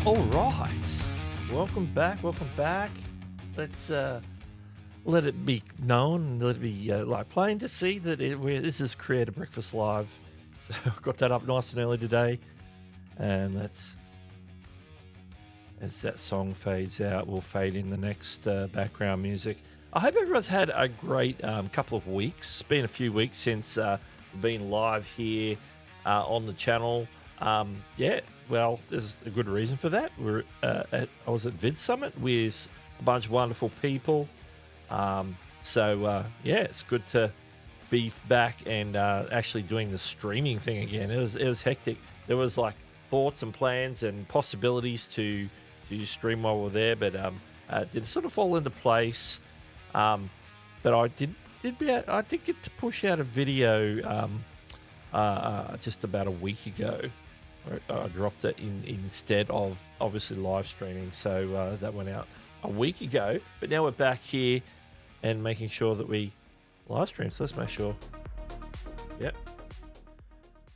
All right, welcome back. Let's let it be known, let it be like plain to see that this is Creator Breakfast Live. So I got that up nice and early today, and as that song fades out, we'll fade in the next background music. I hope everyone's had a great couple of weeks. It's been a few weeks since been live here on the channel. Well, there's a good reason for that. I was at Vid Summit with a bunch of wonderful people. It's good to be back and actually doing the streaming thing again. It was hectic. There was like thoughts and plans and possibilities to stream while we're there, but did sort of fall into place. But I did get to push out a video just about a week ago. I dropped it instead of obviously live streaming, so that went out a week ago. But now we're back here and making sure that we live stream. So let's make sure. Yep.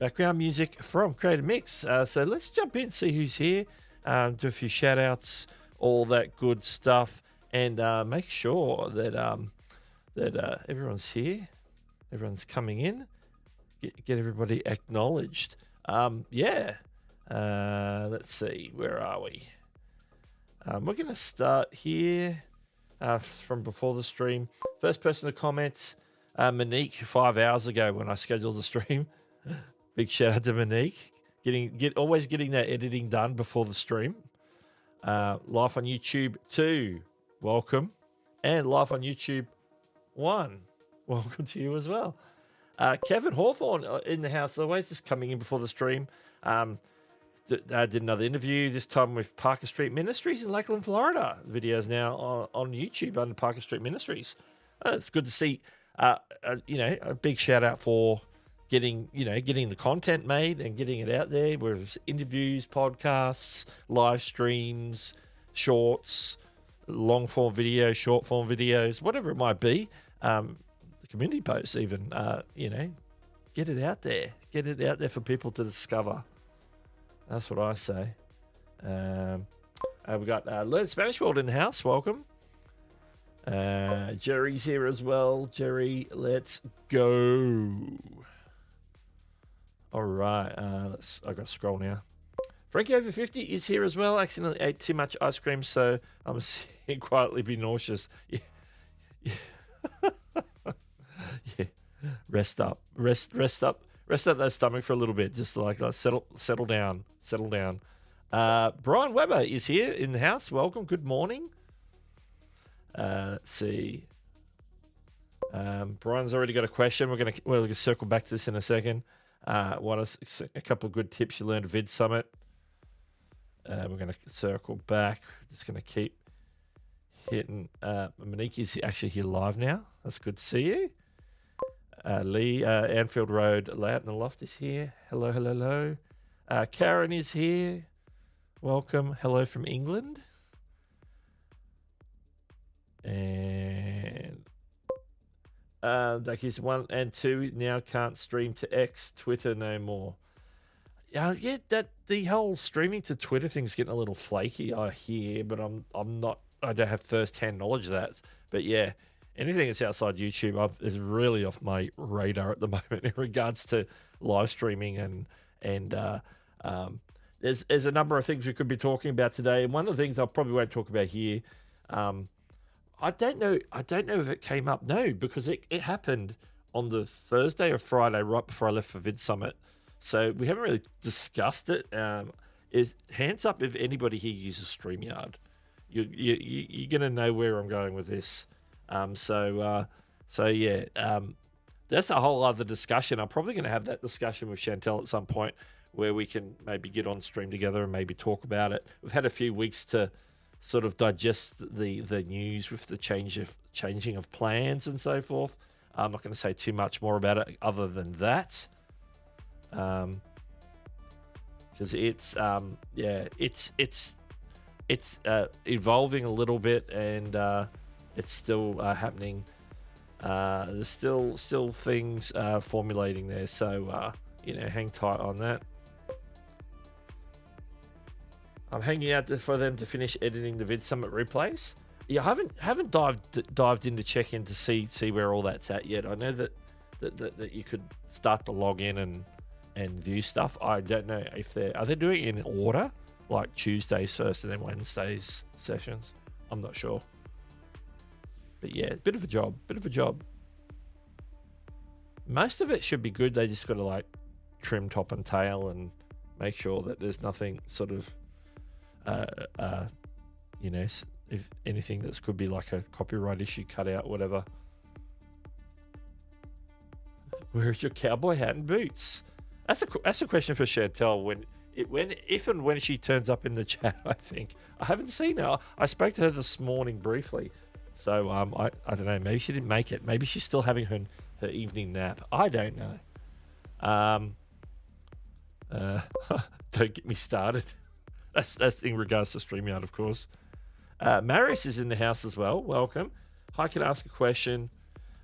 Background music from Creator Mix. So let's jump in, see who's here, do a few shout outs, all that good stuff, and make sure that everyone's here, everyone's coming in, get everybody acknowledged. Let's see, where are we? We're going to start here from before the stream. First person to comment, Monique, 5 hours ago when I scheduled the stream. Big shout out to Monique, always getting that editing done before the stream. Live on YouTube 2, welcome, and live on YouTube 1, welcome to you as well. Kevin Hawthorne in the house, always just coming in before the stream. I did another interview, this time with Parker Street Ministries in Lakeland, Florida. The video is now on YouTube under Parker Street Ministries. It's good to see. A big shout out for getting the content made and getting it out there. With interviews, podcasts, live streams, shorts, long form videos, short form videos, whatever it might be. Community posts even, get it out there for people to discover. That's what I say. We've got Learn Spanish World in the house, welcome. Jerry's here as well. Jerry, let's go. All right, I got to scroll now. Frankie over 50 is here as well. Accidentally ate too much ice cream, so I'm sitting quietly be nauseous. Yeah. Yeah, rest up that stomach for a little bit, just like settle down. Brian Weber is here in the house, welcome, good morning. Let's see, Brian's already got a question. We're gonna circle back to this in a second. A couple of good tips you learned at Vid Summit. We're gonna circle back, just gonna keep hitting. Monique is actually here live now, that's good to see you. Lee, Anfield Road, Loud and Loft is here. Hello. Karen is here. Welcome. Hello from England. And Doug Hewson 1 and 2 now can't stream to X, Twitter no more. That the whole streaming to Twitter thing's getting a little flaky, I hear, but I don't have first-hand knowledge of that. But yeah, anything that's outside YouTube is really off my radar at the moment in regards to live streaming, and there's a number of things we could be talking about today. And one of the things I probably won't talk about here, I don't know if it came up. No, because it happened on the Thursday or Friday right before I left for Vid Summit, so we haven't really discussed it. Is hands up if anybody here uses StreamYard. You're gonna know where I'm going with this. That's a whole other discussion. I'm probably going to have that discussion with Chantel at some point where we can maybe get on stream together and maybe talk about it. We've had a few weeks to sort of digest the news with the changing of plans and so forth. I'm not going to say too much more about it other than that. Because it's evolving a little bit, and it's still happening. There's still things formulating there, so hang tight on that. I'm hanging out for them to finish editing the Vid Summit replays. Yeah, I haven't dived in to check in to see where all that's at yet. I know that you could start to log in and view stuff. I don't know if are they doing it in order, like Tuesdays first and then Wednesdays sessions. I'm not sure. But yeah, bit of a job. Most of it should be good. They just got to like trim top and tail and make sure that there's nothing sort of, you know, if anything that could be like a copyright issue cut out, whatever. Where's your cowboy hat and boots? That's a question for Chantel if and when she turns up in the chat. I think I haven't seen her. I spoke to her this morning briefly, so I don't know. Maybe she didn't make it. Maybe she's still having her evening nap. I don't know. Don't get me started. That's in regards to StreamYard, of course. Marius is in the house as well. Welcome. I can ask a question.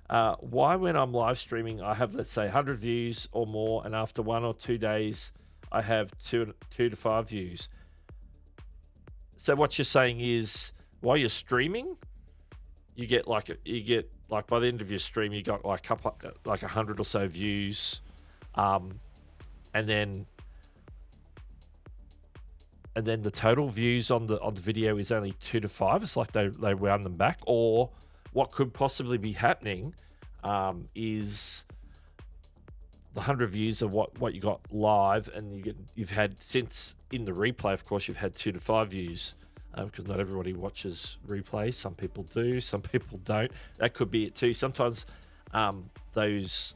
Why, when I'm live streaming, I have, let's say, 100 views or more, and after 1 or 2 days, I have 2 to 5 views? So what you're saying is, while you're streaming, you get like by the end of your stream, you got like 100 or so views, and then the total views on the video is only 2 to 5. It's like they round them back. Or what could possibly be happening is the 100 views of what you got live, and you've had, since in the replay, of course, you've had 2 to 5 views, because not everybody watches replays. Some people do, some people don't. That could be it too. Sometimes those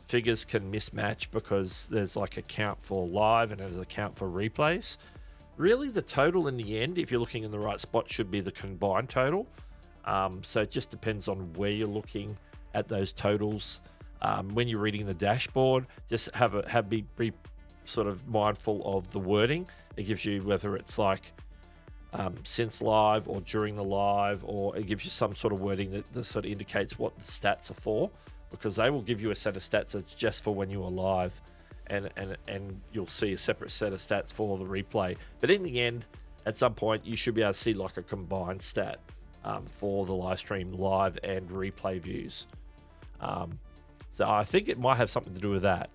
figures can mismatch because there's like a count for live and there's a count for replays. Really, the total in the end, if you're looking in the right spot, should be the combined total. So it just depends on where you're looking at those totals. When you're reading the dashboard, just be sort of mindful of the wording. It gives you whether it's like since live or during the live, or it gives you some sort of wording that sort of indicates what the stats are for, because they will give you a set of stats that's just for when you are live, and you'll see a separate set of stats for the replay. But in the end, at some point, you should be able to see like a combined stat for the live stream, live and replay views. So I think it might have something to do with that.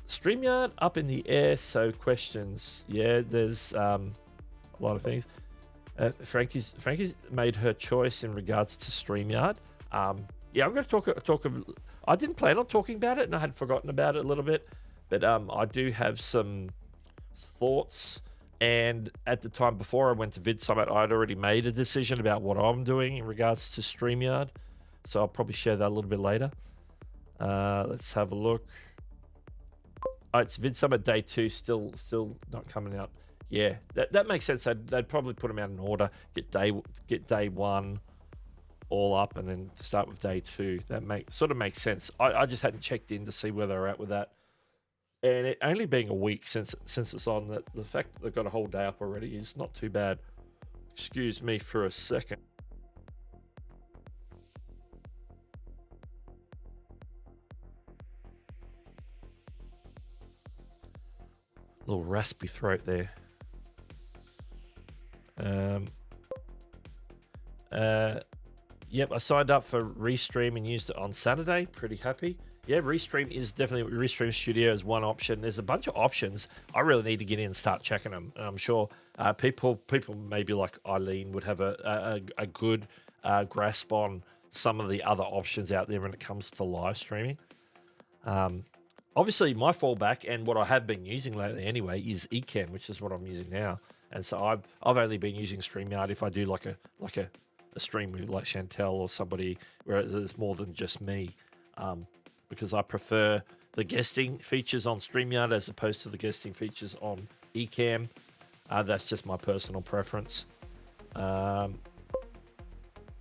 StreamYard up in the air, so questions. Yeah, there's a lot of things. Frankie's made her choice in regards to StreamYard. Yeah, I'm going to talk. I didn't plan on talking about it, and I had forgotten about it a little bit, but I do have some thoughts. And at the time before I went to Vid Summit, I'd already made a decision about what I'm doing in regards to StreamYard, so I'll probably share that a little bit later. Let's have a look. Oh, it's Vid Summit Day 2, still not coming up. Yeah, that makes sense. They'd probably put them out in order. Get day 1 all up, and then start with day 2. That sort of makes sense. I just hadn't checked in to see where they're at with that. And it only being a week since it's on, the fact that they've got a whole day up already is not too bad. Excuse me for a second. Little raspy throat there. Yep, I signed up for Restream and used it on Saturday. Pretty happy. Yeah, Restream Studio is one option. There's a bunch of options. I really need to get in and start checking them. And I'm sure people maybe like Eileen would have a good grasp on some of the other options out there when it comes to live streaming. Obviously, my fallback, and what I have been using lately anyway, is Ecamm, which is what I'm using now. And so I've only been using StreamYard if I do like a stream with like Chantel or somebody where there's more than just me. Because I prefer the guesting features on StreamYard as opposed to the guesting features on Ecamm. That's just my personal preference. Yeah,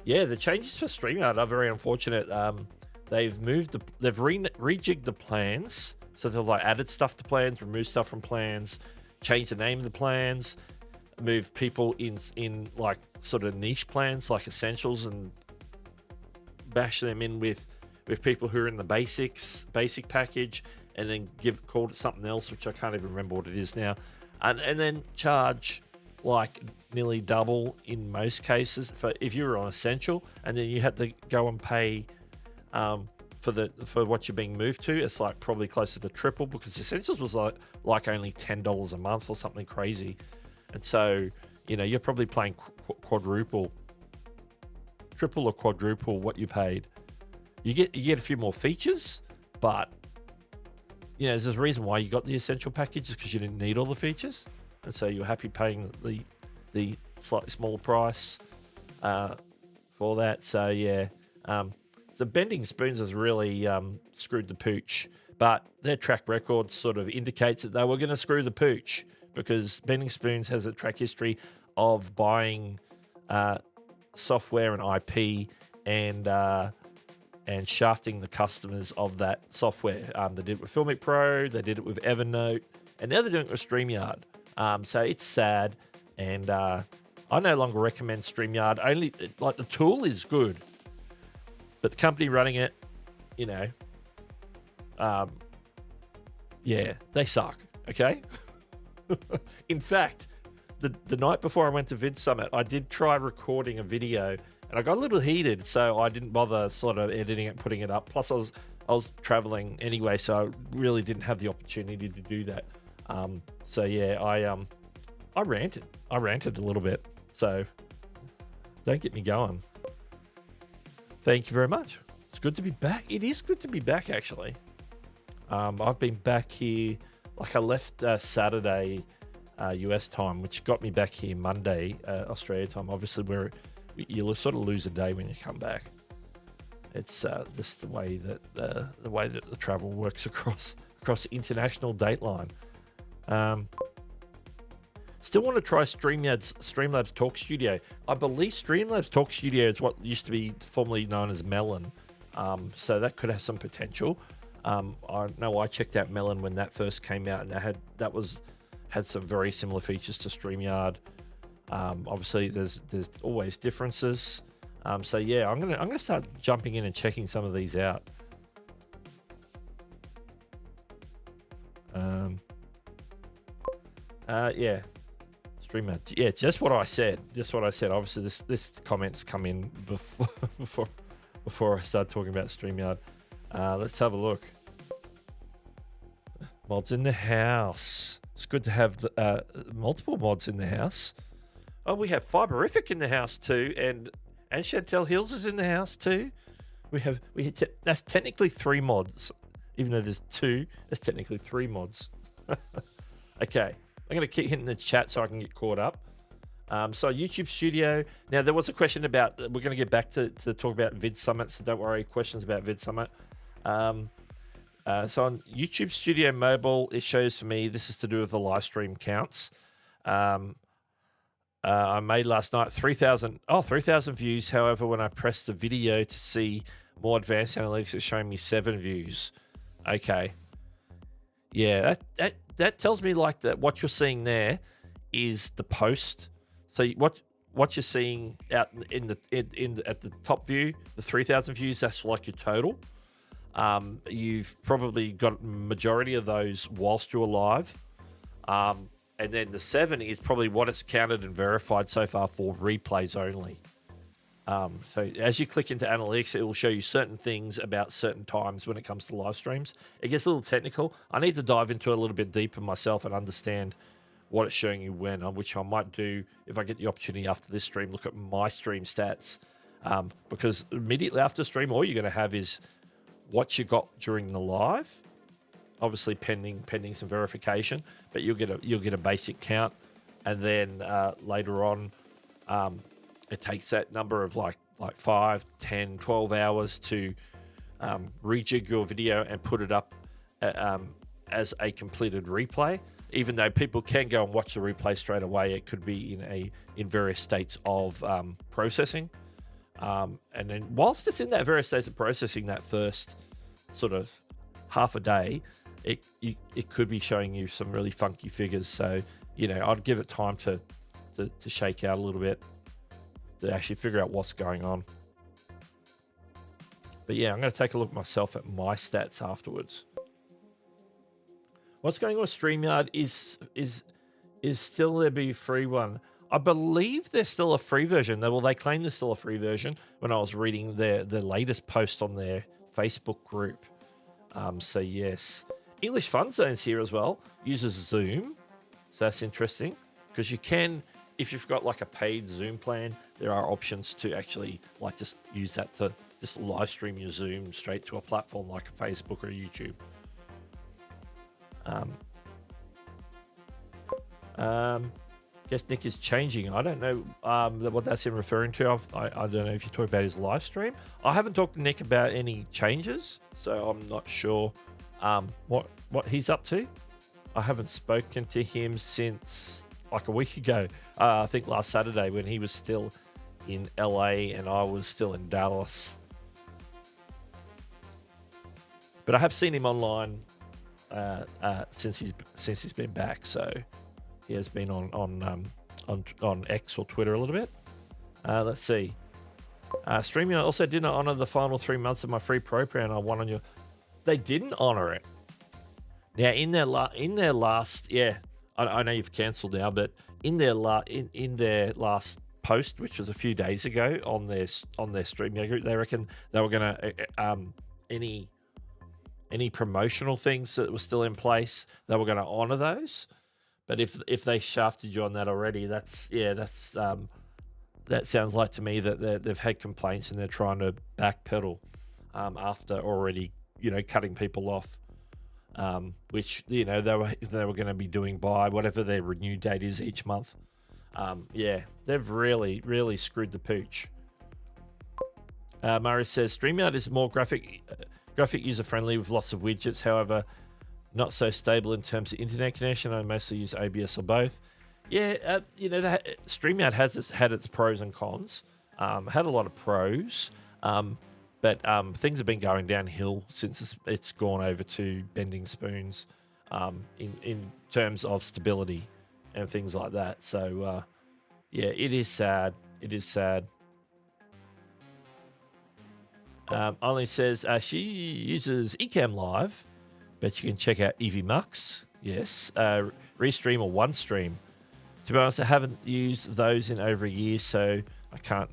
the changes for StreamYard are very unfortunate. They've rejigged the plans, so they've like added stuff to plans, removed stuff from plans, changed the name of the plans, moved people in like sort of niche plans like essentials, and bash them in with people who are in the basic package, and then called it something else, which I can't even remember what it is now, and then charge like nearly double in most cases for if you were on essential, and then you had to go and pay for what you're being moved to. It's like probably closer to triple, because essentials was like only $10 a month or something crazy, and so you're probably paying quadruple, triple or quadruple what you paid. You get a few more features, but there's a reason why you got the essential package, is because you didn't need all the features, and so you're happy paying the slightly smaller price for that. So yeah, the Bending Spoons has really screwed the pooch, but their track record sort of indicates that they were going to screw the pooch, because Bending Spoons has a track history of buying software and IP and shafting the customers of that software. They did it with Filmic Pro, they did it with Evernote, and now they're doing it with StreamYard. So it's sad, and I no longer recommend StreamYard. Only like the tool is good, but the company running it, yeah, they suck. Okay. In fact, the night before I went to Vid Summit, I did try recording a video, and I got a little heated, so I didn't bother sort of editing it, putting it up. Plus, I was traveling anyway, so I really didn't have the opportunity to do that. So yeah, I ranted a little bit. So don't get me going. Thank you very much. It's good to be back. It is good to be back, actually. I've been back here, like I left Saturday US time, which got me back here Monday Australia time. Obviously, where you sort of lose a day when you come back. It's just the way that the travel works across international dateline. Still want to try Streamlabs Talk Studio. I believe Streamlabs Talk Studio is what used to be formerly known as Melon. So that could have some potential. I know I checked out Melon when that first came out, and that had some very similar features to StreamYard. Obviously, there's always differences. So yeah, I'm gonna start jumping in and checking some of these out. Yeah, StreamYard. Yeah, just what I said. Obviously, this comments come in before I start talking about StreamYard. Let's have a look. Mods in the house. It's good to have multiple mods in the house. Oh, we have Fiberific in the house too, and Chantel Hills is in the house too. That's technically 3 mods, even though there's 2. There's technically 3 mods. Okay, I'm going to keep hitting the chat so I can get caught up. So YouTube Studio. Now there was a question about. We're going to get back to talk about Vid Summit, so don't worry. Questions about Vid Summit. So on YouTube Studio Mobile, it shows for me, this is to do with the live stream counts. I made last night 3,000 views. However, when I press the video to see more advanced analytics, it's showing me 7 views. Okay. Yeah, that tells me like that what you're seeing there is the post. So what you're seeing out at the top view, the 3,000 views, that's like your total. You've probably got majority of those whilst you're live. And then the 7 is probably what it's counted and verified so far for replays only. So as you click into analytics, it will show you certain things about certain times when it comes to live streams. It gets a little technical. I need to dive into it a little bit deeper myself and understand what it's showing you when, which I might do if I get the opportunity after this stream, look at my stream stats. Because immediately after stream, all you're going to have is what you got during the live, obviously pending some verification, but you'll get a basic count, and then later on, it takes that number of like 5, 10, 12 hours to rejig your video and put it up as a completed replay. Even though people can go and watch the replay straight away, it could be in various states of processing. And then whilst it's in that various states of processing, that first sort of half a day, it could be showing you some really funky figures. So, I'd give it time to shake out a little bit to actually figure out what's going on. But yeah, I'm going to take a look myself at my stats afterwards. What's going on with StreamYard is still there be a free one. I believe there's still a free version. Well, they claim there's still a free version when I was reading the latest post on their Facebook group. So yes, English Fun Zone's here as well. Uses Zoom, so that's interesting because you can, if you've got like a paid Zoom plan, there are options to actually like just use that to just live stream your Zoom straight to a platform like a Facebook or YouTube. Guess Nick is changing. I don't know what that's him referring to. I don't know if you talk about his live stream. I haven't talked to Nick about any changes, so I'm not sure what he's up to. I haven't spoken to him since like a week ago. I think last Saturday when he was still in LA and I was still in Dallas. But I have seen him online since he's been back. So he has been on X or Twitter a little bit. Let's see. StreamYard also didn't honor the final 3 months of my free pro plan I won on your. They didn't honor it. Now in their last, yeah, I know you've cancelled now, but in their last post, which was a few days ago on their StreamYard group, they reckon they were gonna any promotional things that were still in place, they were going to honor those. But if they shafted you on that already, that sounds like to me that they've had complaints and they're trying to backpedal after already cutting people off, which they were going to be doing by whatever their renew date is each month. Yeah, they've really screwed the pooch. Murray says StreamYard is more graphic user friendly with lots of widgets, however not so stable in terms of internet connection. I mostly use OBS or both. Yeah, StreamYard has had its pros and cons. Had a lot of pros, but things have been going downhill since it's gone over to bending spoons in terms of stability and things like that. So yeah, it is sad. It is sad. Only says she uses Ecamm Live, but you can check out Evie Mux. Yes, Restream or OneStream. To be honest, I haven't used those in over a year, so I can't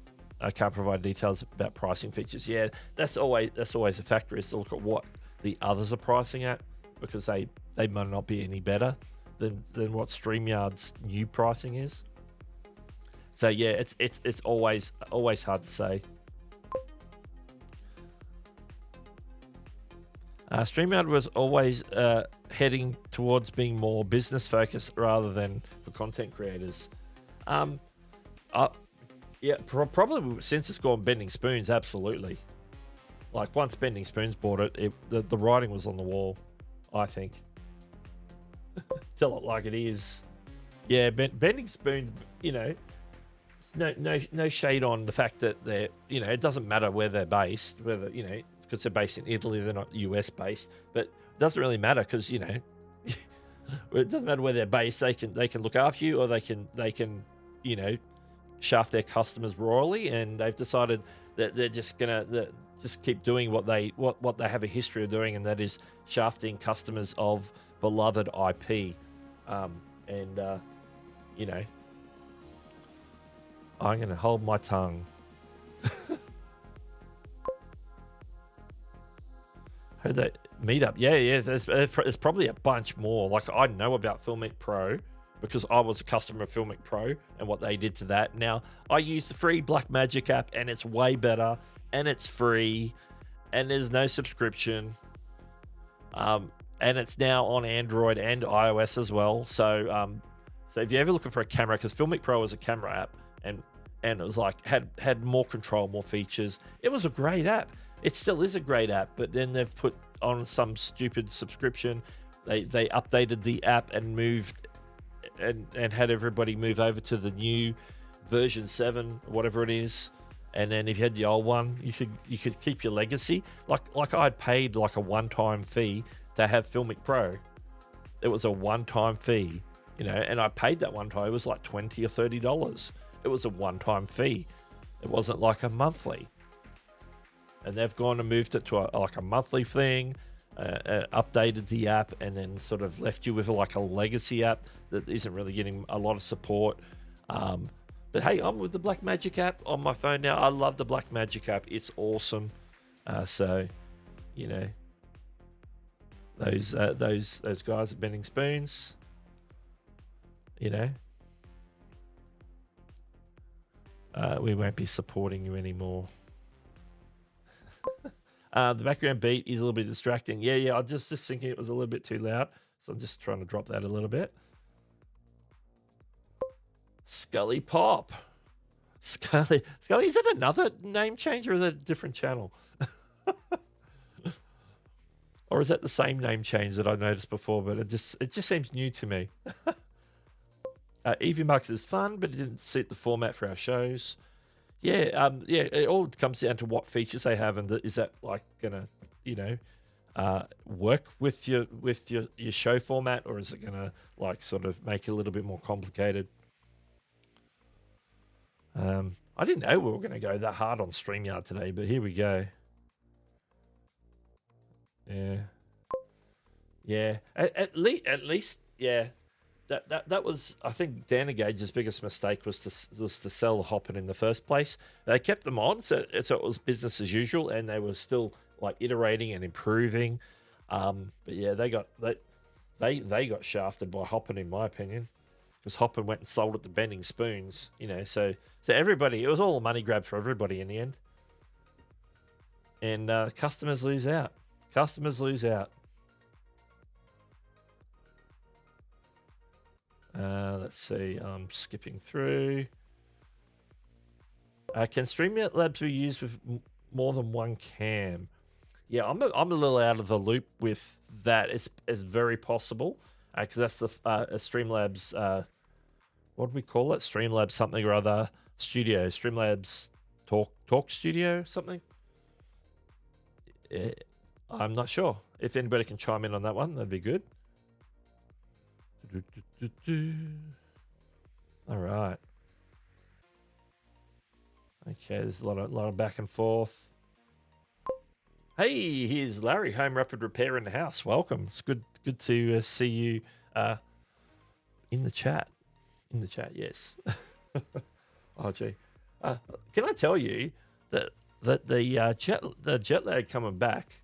provide details about pricing features. Yeah, that's always a factor, is to look at what the others are pricing at, because they might not be any better than what StreamYard's new pricing is. So yeah, it's always hard to say. StreamYard was always heading towards being more business focused rather than for content creators. Yeah, probably since it's gone bending spoons, absolutely. Like once Bending Spoons bought it, the writing was on the wall, I think. Tell it like it is. Yeah, Bending Spoons, no shade on the fact that they're, it doesn't matter where they're based, whether, because they're based in Italy, they're not US based, but it doesn't really matter because, it doesn't matter where they're based. They can look after you, or they can shaft their customers royally, and they've decided that they're just gonna just keep doing what they have a history of doing, and that is shafting customers of beloved IP. I'm gonna hold my tongue. Heard that meetup. Yeah. There's probably a bunch more. Like, I know about Filmic Pro because I was a customer of Filmic Pro and what they did to that. Now, I use the free Blackmagic app, and it's way better, and it's free, and there's no subscription. And it's now on Android and iOS as well. So if you're ever looking for a camera, because Filmic Pro is a camera app, and it was like had more control, more features. It was a great app. It still is a great app, but then they've put on some stupid subscription. They updated the app and moved and had everybody move over to the new version 7, whatever it is. And then if you had the old one, you could keep your legacy. Like I'd paid like a one-time fee to have Filmic Pro. It was a one-time fee, and I paid that one time. It was like $20 or $30. It was a one-time fee. It wasn't like a monthly. And they've gone and moved it to a monthly thing. updated the app and then sort of left you with like a legacy app that isn't really getting a lot of support. But hey, I'm with the Blackmagic app on my phone now. I love the Blackmagic app. It's awesome. So, you know, those guys at Bending Spoons, you know, we won't be supporting you anymore. The background beat is a little bit distracting. Yeah, I was just thinking it was a little bit too loud. So I'm just trying to drop that a little bit. Scully Pop. Scully, is that another name change or is that a different channel? Or is that the same name change that I noticed before, but it just seems new to me. EV is fun, but it didn't suit the format for our shows. Yeah, it all comes down to what features they have, and is that like gonna, you know, work with your show format, or is it gonna like sort of make it a little bit more complicated? I didn't know we were gonna go that hard on StreamYard today, but here we go. Yeah. At least, yeah. That was, I think, Dan Engage's biggest mistake was to sell Hoppin in the first place. They kept them on, so it was business as usual, and they were still like iterating and improving. But yeah, they got shafted by Hoppin, in my opinion, because Hoppin went and sold it to Bending Spoons. You know, so everybody, it was all a money grab for everybody in the end, and customers lose out. Customers lose out. Let's see. I'm skipping through. Can Streamlabs be used with more than one cam? Yeah, I'm a little out of the loop with that. It's very possible because that's the Streamlabs. What do we call it? Streamlabs something or other studio. Streamlabs Talk Studio something. I'm not sure. If anybody can chime in on that one, that'd be good. All right. Okay, there's a lot of back and forth. Hey, here's Larry, Home Rapid Repair in the house. Welcome. It's good to see you in the chat. In the chat, yes. Oh gee. Can I tell you that the jet lag coming back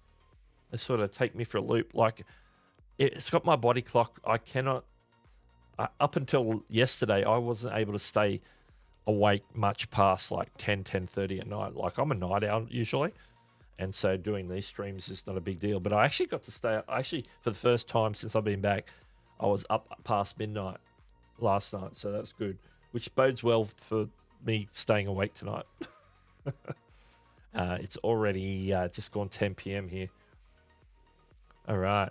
is sort of take me for a loop. Like it's got my body clock. I cannot. Up until yesterday, I wasn't able to stay awake much past like 10:30 at night. Like I'm a night owl usually, and so doing these streams is not a big deal. But I actually got to stay. Actually, for the first time since I've been back, I was up past midnight last night, so that's good. Which bodes well for me staying awake tonight. It's already just gone 10 p.m. here. All right.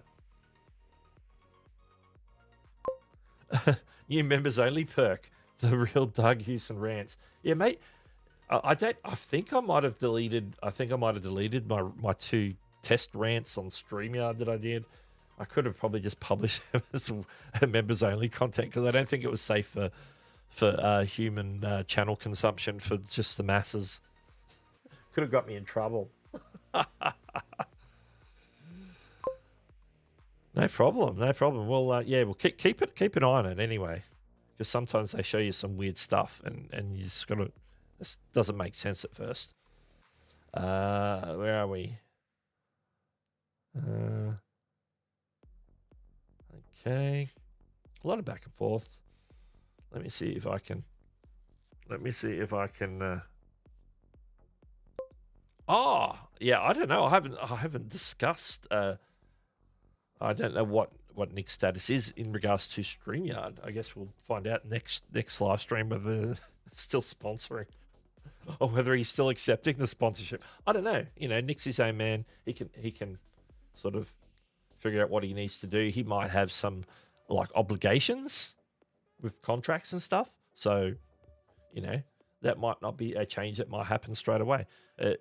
New members only perk, the real Doug Hewson rants. Yeah, mate. I think I might have deleted. I think I might have deleted my 2 test rants on StreamYard that I did. I could have probably just published them as members only content because I don't think it was safe for human channel consumption for just the masses. Could have got me in trouble. No problem. Well, yeah, we'll keep an eye on it anyway, because sometimes they show you some weird stuff, and you just gotta. This doesn't make sense at first. Where are we? Okay, a lot of back and forth. Let me see if I can. Oh, yeah. I don't know. I haven't discussed. I don't know what Nick's status is in regards to StreamYard. I guess we'll find out next live stream whether it's still sponsoring or whether he's still accepting the sponsorship. I don't know. You know, Nick's his own man. He can sort of figure out what he needs to do. He might have some like obligations with contracts and stuff. So, you know, that might not be a change that might happen straight away.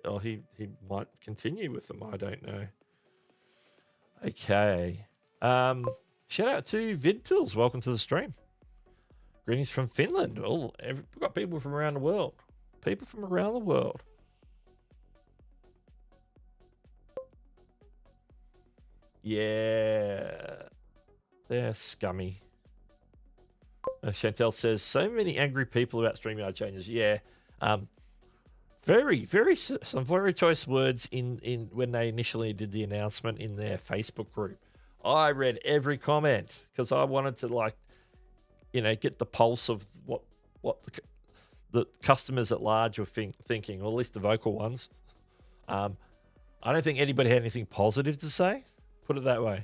Or he might continue with them. I don't know. Okay. Shout out to VidTools. Welcome to the stream. Greetings from Finland. We've got people from around the world. People from around the world. Yeah, they're scummy. Chantel says, so many angry people about StreamYard changes. Yeah. Some very choice words in when they initially did the announcement in their Facebook group. I read every comment because I wanted to get the pulse of what the customers at large were thinking, or at least the vocal ones. I don't think anybody had anything positive to say. Put it that way.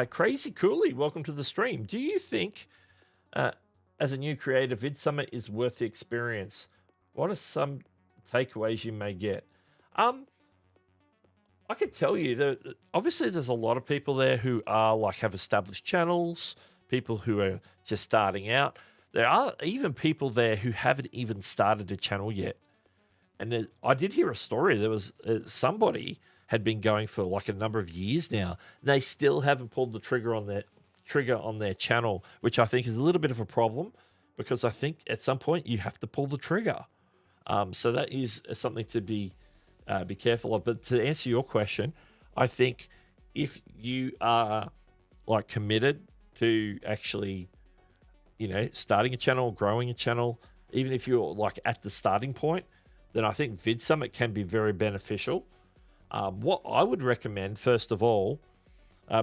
Crazy Cooley, welcome to the stream. Do you think, as a new creator, Vid Summit is worth the experience? What are some takeaways you may get? I could tell you that obviously there's a lot of people there who are have established channels, people who are just starting out. There are even people there who haven't even started a channel yet. And I did hear a story. There was somebody had been going for a number of years now. And they still haven't pulled the trigger on their channel, which I think is a little bit of a problem because I think at some point you have to pull the trigger. So that is something to be careful of. But to answer your question, I think if you are committed to actually, starting a channel, growing a channel, even if you're at the starting point, then I think Vid Summit can be very beneficial. What I would recommend, first of all,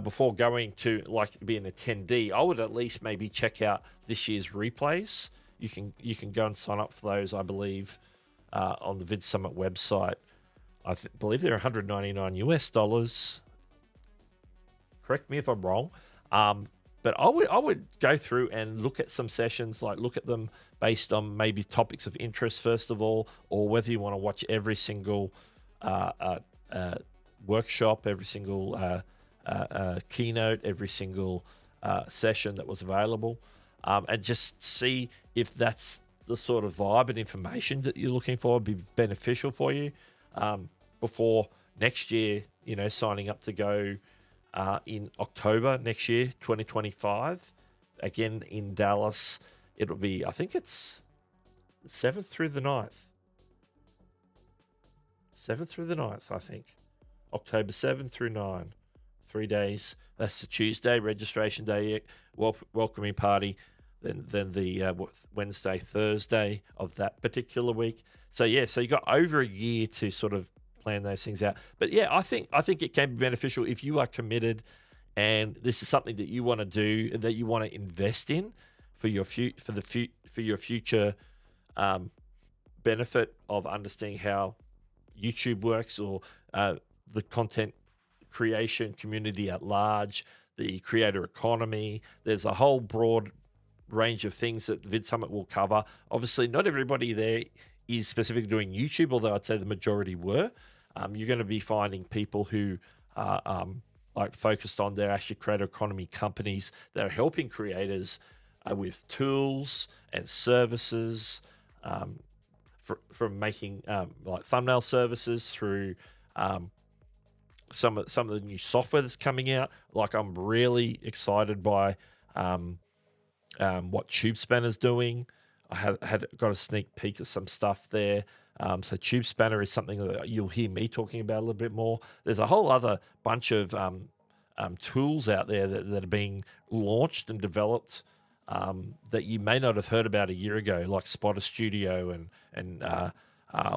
before going to be an attendee, I would at least maybe check out this year's replays. You can go and sign up for those, I believe, on the Vid Summit website. I believe they're $199 US. Correct me if I'm wrong. But I would go through and look at some sessions, look at them based on maybe topics of interest, first of all, or whether you want to watch every single workshop, every single keynote, every single session that was available, and just see if that's the sort of vibe and information that you're looking for would be beneficial for you before next year, signing up to go in October next year, 2025, again in Dallas. It'll be, I think it's 7th through the 9th. 7th through the 9th, I think. October 7 through 9. 3 days. That's the Tuesday, registration day, welcoming party. Then the Wednesday, Thursday of that particular week. So you got over a year to sort of plan those things out. But yeah, I think it can be beneficial if you are committed and this is something that you want to do, that you want to invest in for your future benefit of understanding how YouTube works, or the content creation community at large, the creator economy. There's a whole broad range of things that Vid Summit will cover. Obviously, not everybody there is specifically doing YouTube, although I'd say the majority were. You're going to be finding people who are focused on their actually creator economy companies that are helping creators with tools and services, from making thumbnail services through some of the new software that's coming out. I'm really excited by what TubeSpanner's doing. I had got a sneak peek of some stuff there. So TubeSpanner is something that you'll hear me talking about a little bit more. There's a whole other bunch of tools out there that are being launched and developed that you may not have heard about a year ago, like Spotter Studio and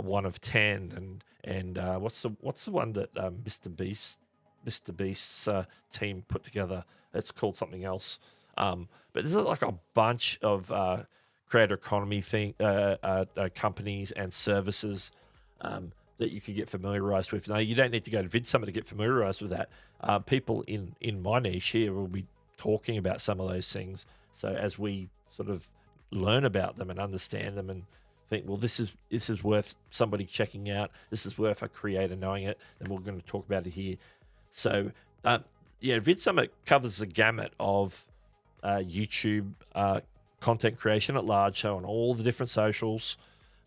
One of 10 and what's the one that Mr. Beast's team put together? It's called something else. But there's a bunch of creator economy companies and services that you could get familiarized with. Now, you don't need to go to Vid Summit to get familiarized with that. People in my niche here will be talking about some of those things. So as we sort of learn about them and understand them and think, well, this is worth somebody checking out, this is worth a creator knowing it, then we're going to talk about it here. So Vid Summit covers the gamut of YouTube content creation at large, so on all the different socials,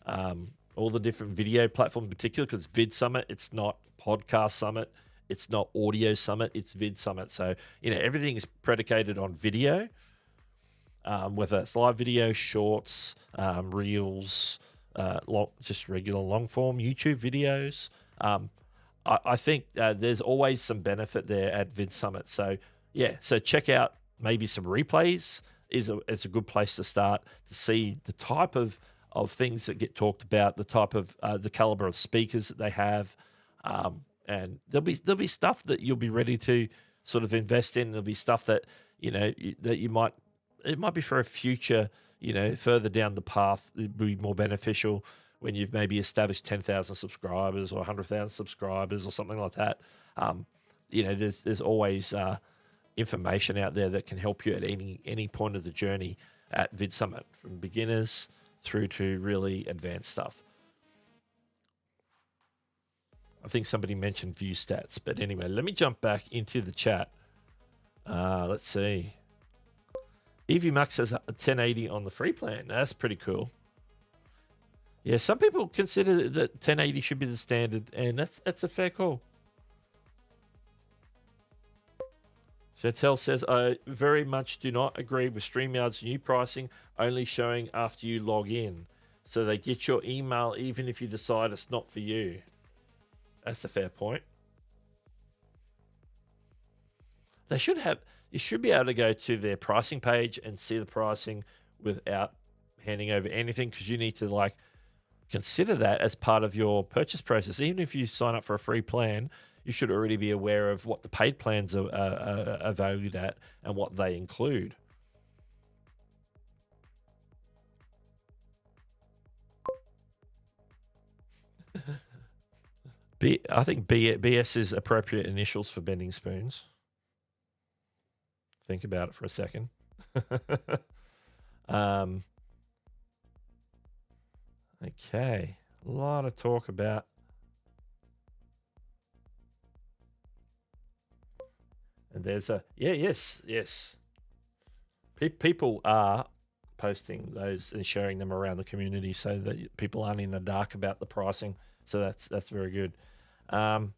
all the different video platforms in particular, because Vid Summit, it's not Podcast Summit, it's not Audio Summit, it's Vid Summit. So, everything is predicated on video, whether it's live video, shorts, reels, just regular long form YouTube videos. I think there's always some benefit there at Vid Summit. So yeah, so check out maybe some replays is a good place to start to see the type of things that get talked about, the type of the caliber of speakers that they have, and there'll be stuff that you'll be ready to sort of invest in. There'll be stuff that that you might it might be for a future further down the path. It'd be more beneficial when you've maybe established 10,000 subscribers or 100,000 subscribers or something like that. There's always information out there that can help you at any point of the journey at Vid Summit, from beginners through to really advanced stuff. I think somebody mentioned view stats, but anyway, let me jump back into the chat. Let's see. Evie Max says 1080 on the free plan. That's pretty cool. Yeah, some people consider that 1080 should be the standard, and that's a fair call. Chantel says, I very much do not agree with StreamYard's new pricing only showing after you log in. So they get your email even if you decide it's not for you. That's a fair point. They should have, you should be able to go to their pricing page and see the pricing without handing over anything, because you need to consider that as part of your purchase process. Even if you sign up for a free plan, you should already be aware of what the paid plans are valued at and what they include. I think BS is appropriate initials for bending spoons. Think about it for a second. Okay, a lot of talk about and there's yes. People are posting those and sharing them around the community so that people aren't in the dark about the pricing. So that's very good. Let's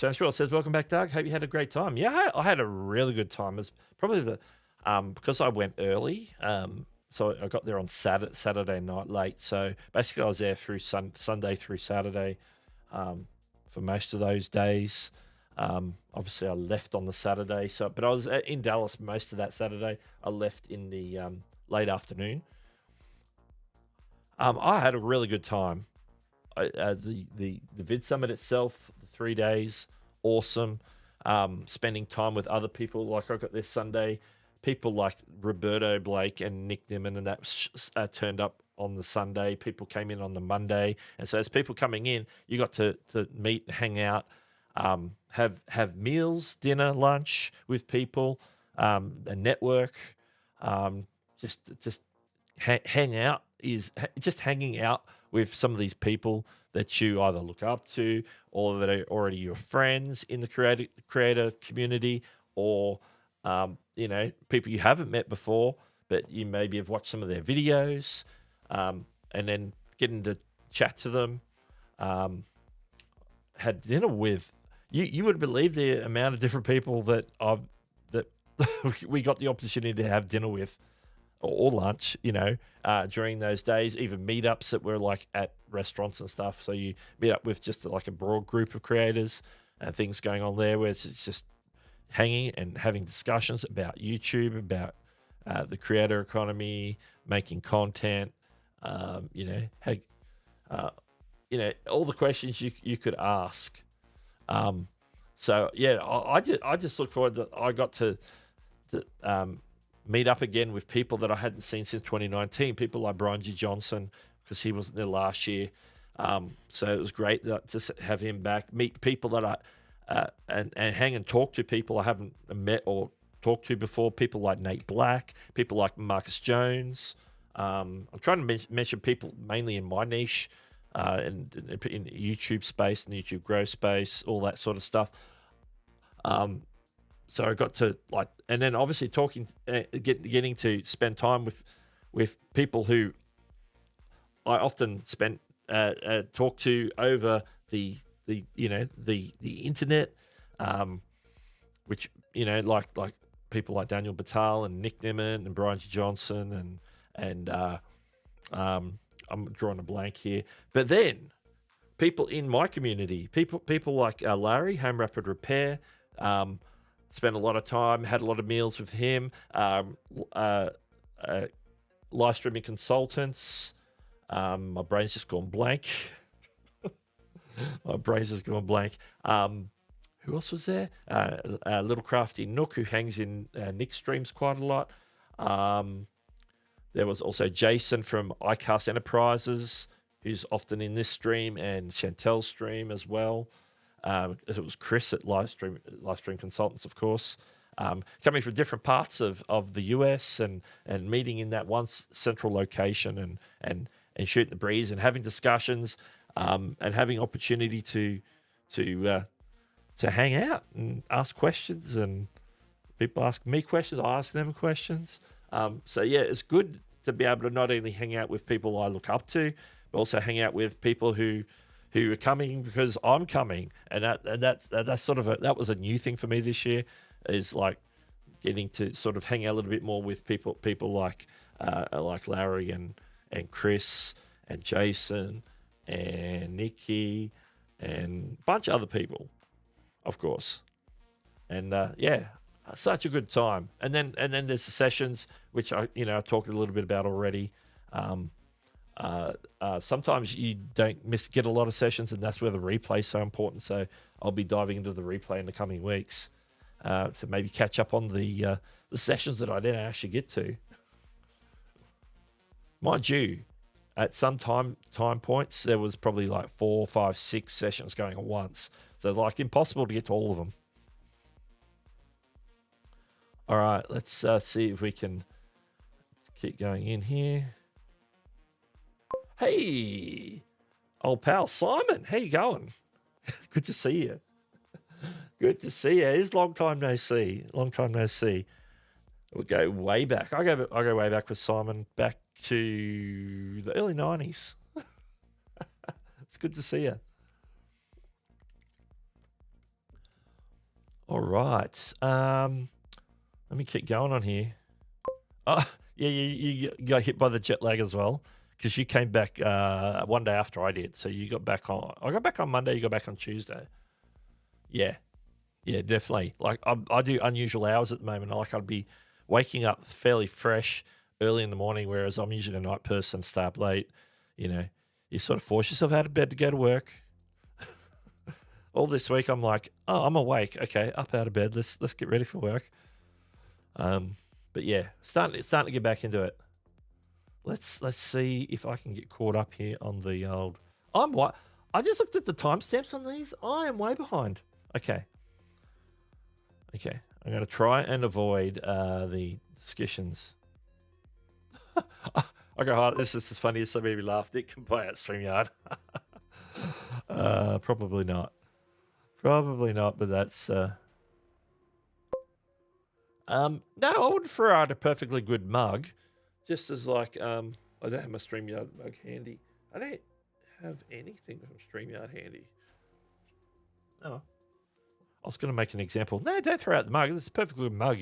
finish. Well, says, welcome back, Doug. Hope you had a great time. Yeah, I had a really good time. It's probably because I went early. So I got there on Saturday night late. So basically I was there through Sunday through Saturday for most of those days. Obviously I left on the Saturday. But I was in Dallas most of that Saturday. I left in the late afternoon. I had a really good time. The Vid Summit itself, the 3 days, awesome. Spending time with other people, like I got this Sunday, people like Roberto Blake and Nick Dimon, and that turned up on the Sunday. People came in on the Monday, and so as people coming in, you got to meet, hang out, have meals, dinner, lunch with people, a network, just hang out. Is just hanging out with some of these people that you either look up to or that are already your friends in the creator community, or people you haven't met before but you maybe have watched some of their videos, and then getting to chat to them. Had dinner with you would believe the amount of different people that we got the opportunity to have dinner with or lunch, during those days, even meetups that were like at restaurants and stuff. So you meet up with just like a broad group of creators and things going on there where it's just hanging and having discussions about YouTube, about the creator economy, making content, all the questions you could ask. So yeah, I just look forward that I got to meet up again with people that I hadn't seen since 2019. People like Brian G. Johnson, because he wasn't there last year. So it was great to have him back. Meet people that and hang and talk to people I haven't met or talked to before. People like Nate Black, people like Marcus Jones. I'm trying to mention people mainly in my niche, in YouTube space, and YouTube growth space, all that sort of stuff. So I got to and then obviously talking, getting to spend time with people who I often talk to over the internet, which like people like Daniel Batal and Nick Nimmin and Brian G. Johnson and I'm drawing a blank here, but then people in my community, people like Larry, Home Rapid Repair. Spent a lot of time, had a lot of meals with him. Live streaming consultants. My brain's just gone blank. My brain's just gone blank. Who else was there? Little Crafty Nook, who hangs in Nick's streams quite a lot. There was also Jason from iCast Enterprises, who's often in this stream, and Chantel's stream as well. It was Chris at Live Stream Consultants, of course. Coming from different parts of the US and meeting in that one central location and shooting the breeze and having discussions and having opportunity to hang out and ask questions, and people ask me questions, I ask them questions. So yeah, it's good to be able to not only hang out with people I look up to, but also hang out with people who are coming because I'm coming, and that's sort of that was a new thing for me this year, is like getting to sort of hang out a little bit more with people like Larry and Chris and Jason and Nikki and a bunch of other people, of course. And yeah, such a good time. And then there's the sessions, which I talked a little bit about already. Sometimes you don't get a lot of sessions, and that's where the replay is so important. So I'll be diving into the replay in the coming weeks to maybe catch up on the sessions that I didn't actually get to. Mind you, at some time points, there was probably like 4, 5, 6 sessions going at once. So like impossible to get to all of them. All right, let's see if we can keep going in here. Hey, old pal Simon, how you going? Good to see you. Good to see you. It's long time no see. Long time no see. We'll go way back. I go way back with Simon, back to the early 90s. It's good to see you. All right. Let me keep going on here. Oh, yeah, you got hit by the jet lag as well, because you came back one day after I did. So you got back on. I got back on Monday. You got back on Tuesday. Yeah, definitely. Like I do unusual hours at the moment. Like I'd be waking up fairly fresh early in the morning, whereas I'm usually a night person, stay up late. You sort of force yourself out of bed to go to work. All this week, I'm like, oh, I'm awake. Okay, up out of bed. Let's get ready for work. But yeah, starting to get back into it. Let's see if I can get caught up here on the old. I just looked at the timestamps on these. I am way behind. Okay. I'm going to try and avoid the discussions. Okay, hi, this is as funny as so many laughed. It can buy out StreamYard. Probably not. But that's. No, I would throw out a perfectly good mug, just as like I don't have my StreamYard mug handy. I don't have anything from StreamYard handy. Oh, I was going to make an example. No, don't throw out the mug. It's a perfectly good mug.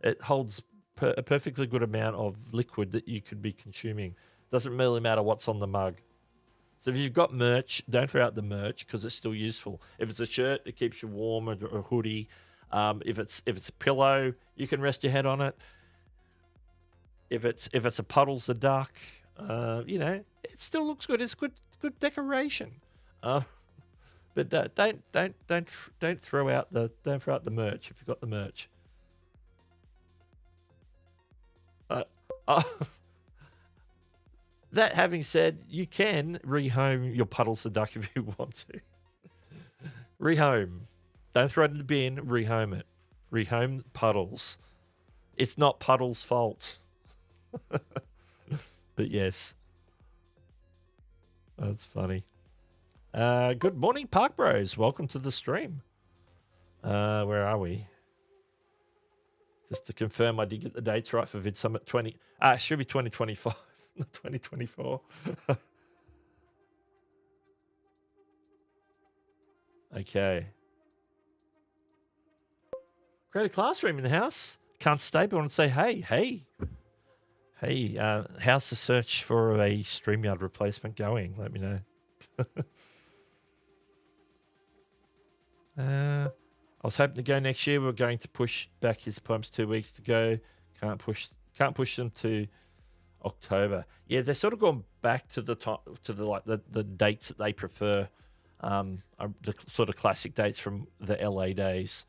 It holds a perfectly good amount of liquid that you could be consuming. Doesn't really matter what's on the mug. So if you've got merch, don't throw out the merch because it's still useful. If it's a shirt, it keeps you warm, or a hoodie. If it's a pillow, you can rest your head on it. If it's a Puddles the duck, it still looks good. It's good decoration. But don't throw out the merch if you've got the merch. That having said, you can rehome your Puddles the duck if you want to. Rehome. Don't throw it in the bin. Rehome it. Rehome Puddles. It's not Puddles' fault. But yes. That's funny. Good morning, Park Bros. Welcome to the stream. Where are we? Just to confirm, I did get the dates right for Vid Summit 20. It should be 2025, not 2024. Okay. Create a classroom in the house. Can't stay, but I want to say, hey, how's the search for a StreamYard replacement going? Let me know. I was hoping to go next year. We're going to push back his poems 2 weeks to go. Can't push them to October. Yeah, they're sort of gone back to the time to the dates that they prefer. The sort of classic dates from the LA days.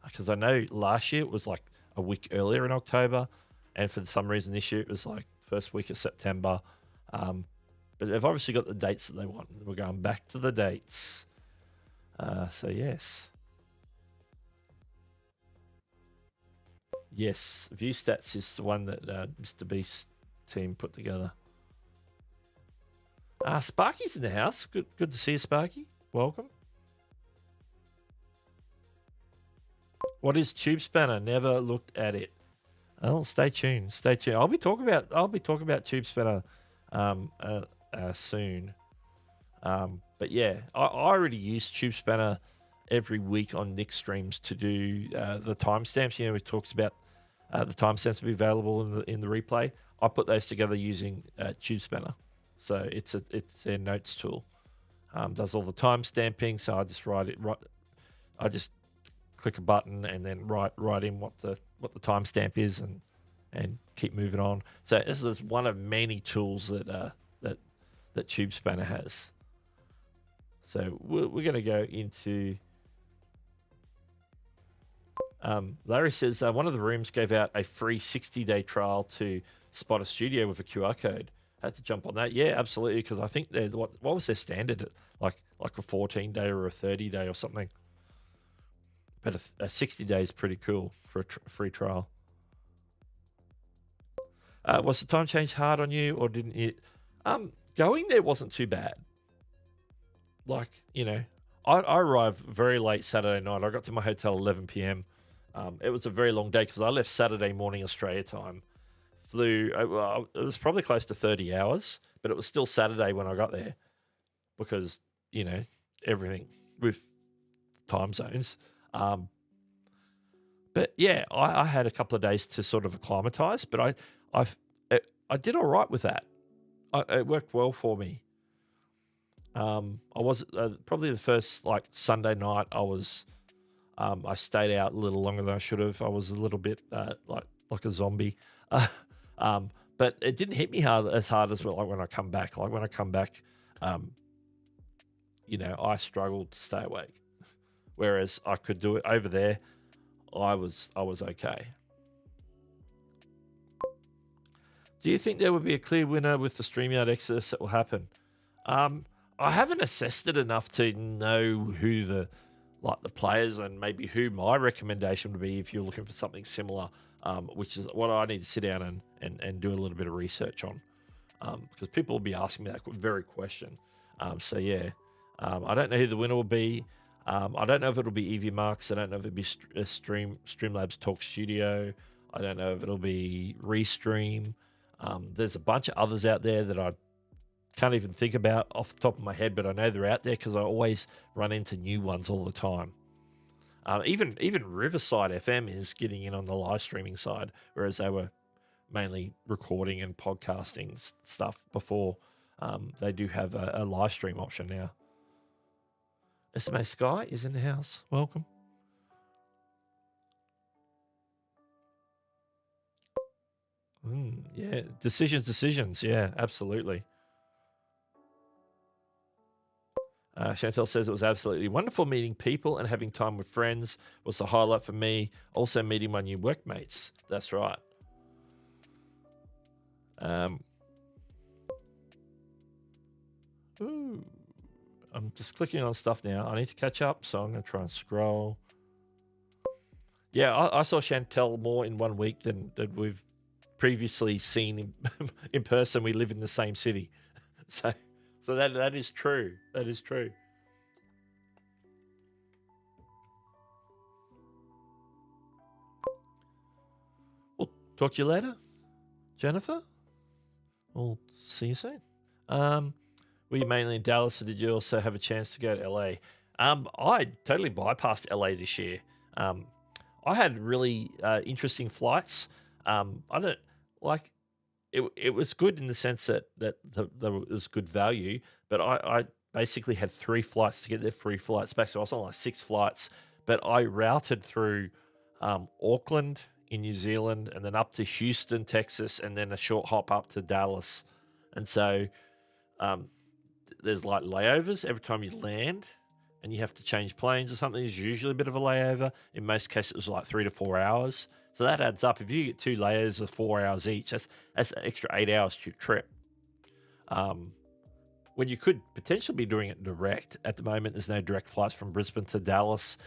Because I know last year it was like a week earlier in October, and for some reason this year it was like first week of September. But they've obviously got the dates that they want. We're going back to the dates. So yes. Yes, View Stats is the one that Mr. Beast's team put together. Sparky's in the house. Good to see you, Sparky. Welcome. What is Tube Spanner? Never looked at it. Oh, stay tuned. Stay tuned. I'll be talking about Tube Spanner soon. But yeah, I already use Tube Spanner every week on Nick's streams to do the timestamps. You know, we talks about the timestamps will be available in the replay. I put those together using Tube Spanner, so it's their notes tool. Does all the timestamping. So I just I just click a button and then write in what the timestamp is and keep moving on. So this is one of many tools that Tube Spanner has. So we're going to go into. Larry says one of the rooms gave out a free 60-day trial to Spot a Studio with a QR code. Had to jump on that. Yeah, absolutely. Because I think what was their standard? Like a 14-day or a 30-day or something. But a 60-day is pretty cool for a free trial. Was the time change hard on you, or didn't you? Going there wasn't too bad. Like, you know, I arrived very late Saturday night. I got to my hotel 11 p.m. It was a very long day because I left Saturday morning Australia time. Flew, it was probably close to 30 hours, but it was still Saturday when I got there because, you know, everything with time zones. But yeah, I had a couple of days to sort of acclimatize, but I did all right with that. It worked well for me. I was probably the first like Sunday night. I stayed out a little longer than I should have. I was a little bit like a zombie, but it didn't hit me as hard as like when I come back. Like when I come back, you know, I struggled to stay awake, whereas I could do it over there. I was okay. Do you think there would be a clear winner with the StreamYard exodus that will happen? I haven't assessed it enough to know who the players and maybe who my recommendation would be if you're looking for something similar, which is what I need to sit down and do a little bit of research on, because people will be asking me that very question. So yeah, I don't know who the winner will be. I don't know if it'll be EV Marks. I don't know if it'll be Streamlabs Talk Studio. I don't know if it'll be Restream. There's a bunch of others out there that I can't even think about off the top of my head, but I know they're out there because I always run into new ones all the time. Even Riverside FM is getting in on the live streaming side, whereas they were mainly recording and podcasting stuff before. They do have a live stream option now. SMA Sky is in the house. Welcome. Yeah, decisions. Yeah, absolutely. Chantel says it was absolutely wonderful meeting people and having time with friends was the highlight for me. Also meeting my new workmates. That's right. I'm just clicking on stuff now. I need to catch up, so I'm going to try and scroll. Yeah, I saw Chantel more in 1 week than we've previously seen in person. We live in the same city. So that is true. That is true. We'll talk to you later, Jennifer. We'll see you soon. Were you mainly in Dallas, or did you also have a chance to go to LA? I totally bypassed LA this year. I had really interesting flights. I don't it was good in the sense that there was good value, but I basically had 3 flights to get their free flights back. So I was on like 6 flights, but I routed through Auckland in New Zealand and then up to Houston, Texas, and then a short hop up to Dallas. And so there's like layovers every time you land and you have to change planes or something. There's usually a bit of a layover. In most cases, it was like 3 to 4 hours. So that adds up. If you get 2 layovers of 4 hours each, that's an extra 8 hours to your trip. When you could potentially be doing it direct. At the moment, there's no direct flights from Brisbane to Dallas,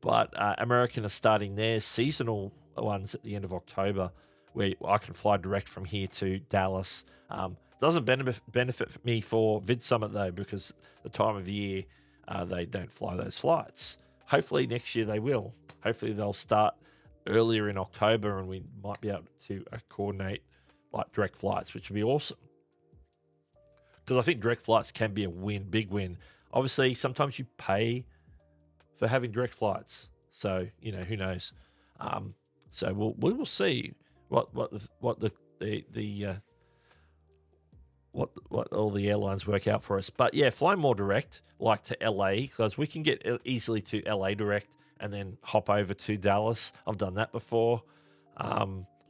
but American are starting their seasonal ones at the end of October, where I can fly direct from here to Dallas. Doesn't benefit me for Vid Summit though, because the time of year they don't fly those flights. Hopefully next year they will. Hopefully they'll start earlier in October, and we might be able to coordinate like direct flights, which would be awesome. Because I think direct flights can be a big win. Obviously, sometimes you pay for having direct flights, so who knows. So we will see what all the airlines work out for us. But yeah, fly more direct, like to LA, because we can get easily to LA direct and then hop over to Dallas. I've done that before.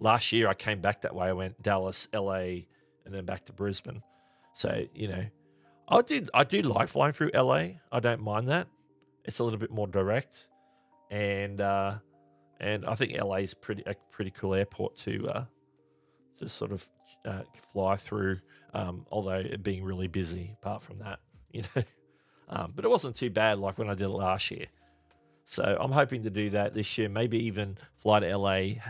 Last year I came back that way. I went Dallas, LA, and then back to Brisbane. So I do like flying through LA. I don't mind that. It's a little bit more direct, and I think LA is a pretty cool airport to sort of fly through. Although it being really busy, apart from that, but it wasn't too bad like when I did it last year. So I'm hoping to do that this year. Maybe even fly to LA.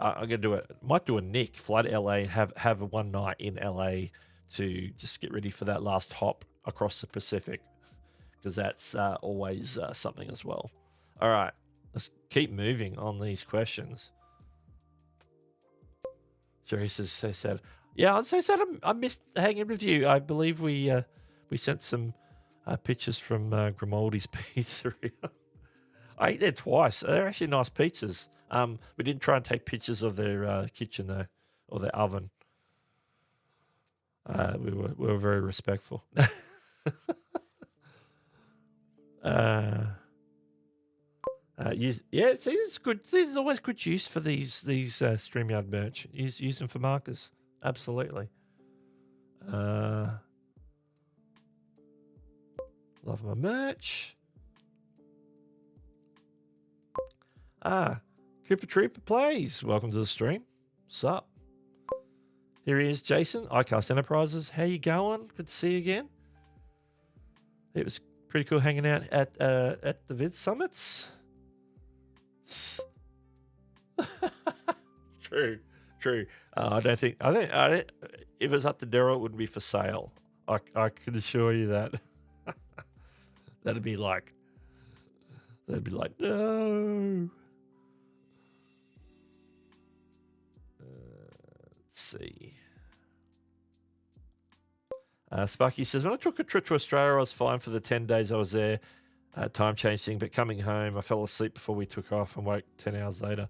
I'm gonna do it. Might do a Nick fly to LA. Have one night in LA to just get ready for that last hop across the Pacific, because that's always something as well. All right, let's keep moving on these questions. Jerry says, so sad. Yeah, I'm so sad I missed hanging with you. I believe we sent some pictures from Grimaldi's Pizzeria. I ate there twice. They're actually nice pizzas. We didn't try and take pictures of their kitchen though, or their oven. We were very respectful. See, it's good. There's always good use for these StreamYard merch. Use them for markers. Absolutely. Love my merch. Cooper Trooper plays. Welcome to the stream. Sup? Here he is, Jason, iCast Enterprises. How you going? Good to see you again. It was pretty cool hanging out at the Vid Summits. True. I don't think if it was up to Daryl, it wouldn't be for sale. I can assure you that. They'd be like, no. Let's see. Sparky says, when I took a trip to Australia, I was fine for the 10 days I was there. Time changing, but coming home, I fell asleep before we took off and woke 10 hours later.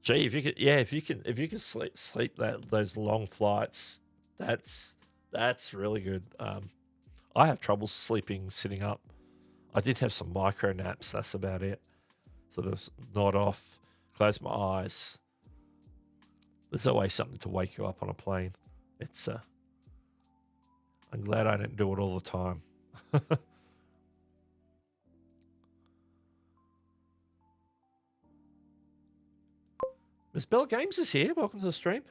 Gee, if you can sleep those long flights, that's really good. I have trouble sleeping sitting up. I did have some micro naps. That's about it. Sort of nod off, close my eyes. There's always something to wake you up on a plane. It's I'm glad I didn't do it all the time. Miss Bell Games is here. Welcome to the stream.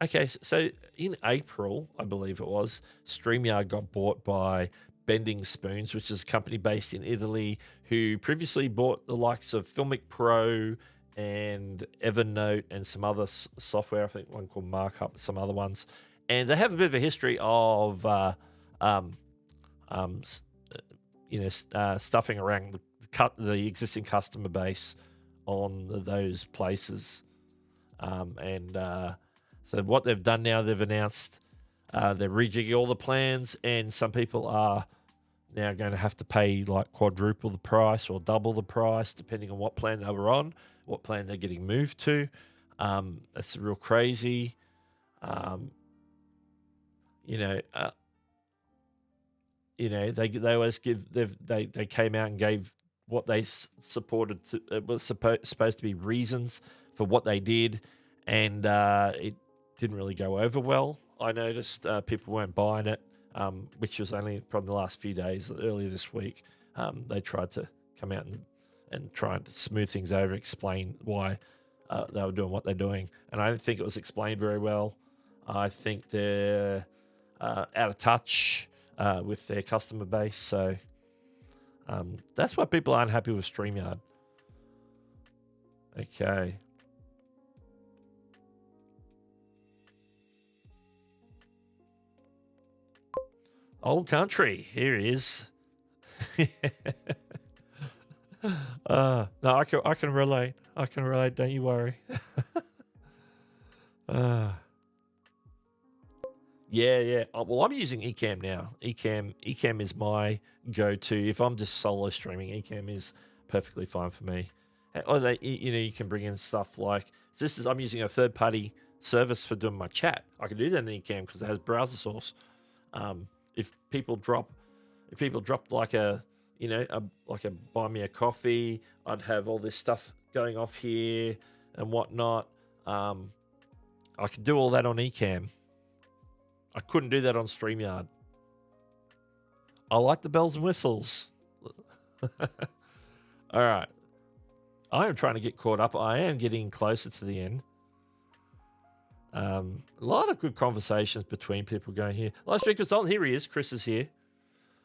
Okay, so in April, I believe it was, StreamYard got bought by Bending Spoons, which is a company based in Italy who previously bought the likes of Filmic Pro and Evernote and some other software. I think one called Markup, some other ones. And they have a bit of a history of, stuffing around the existing customer base on those places. So what they've done now, they've announced they're rejigging all the plans, and some people are now going to have to pay like quadruple the price or double the price, depending on what plan they were on, what plan they're getting moved to. That's real crazy. they always give they came out and gave what they supported. It was supposed to be reasons for what they did, and it didn't really go over well. I noticed people weren't buying it, which was only probably the last few days. Earlier this week, they tried to come out and try to smooth things over, explain why they were doing what they're doing, and I don't think it was explained very well. I think they're out of touch with their customer base, so that's why people aren't happy with StreamYard. Okay. Old country, here he is. No, I can relate. I can relate. Don't you worry. Yeah. Well, I'm using Ecamm now. Ecamm is my go-to. If I'm just solo streaming, Ecamm is perfectly fine for me. Or you can bring in stuff like I'm using a third-party service for doing my chat. I can do that in Ecamm because it has browser source. If people drop like a buy me a coffee, I'd have all this stuff going off here and whatnot. I could do all that on Ecamm. I couldn't do that on StreamYard. I like the bells and whistles. All right. I am trying to get caught up. I am getting closer to the end. A lot of good conversations between people going here. Live stream consultant, here he is. Chris is here.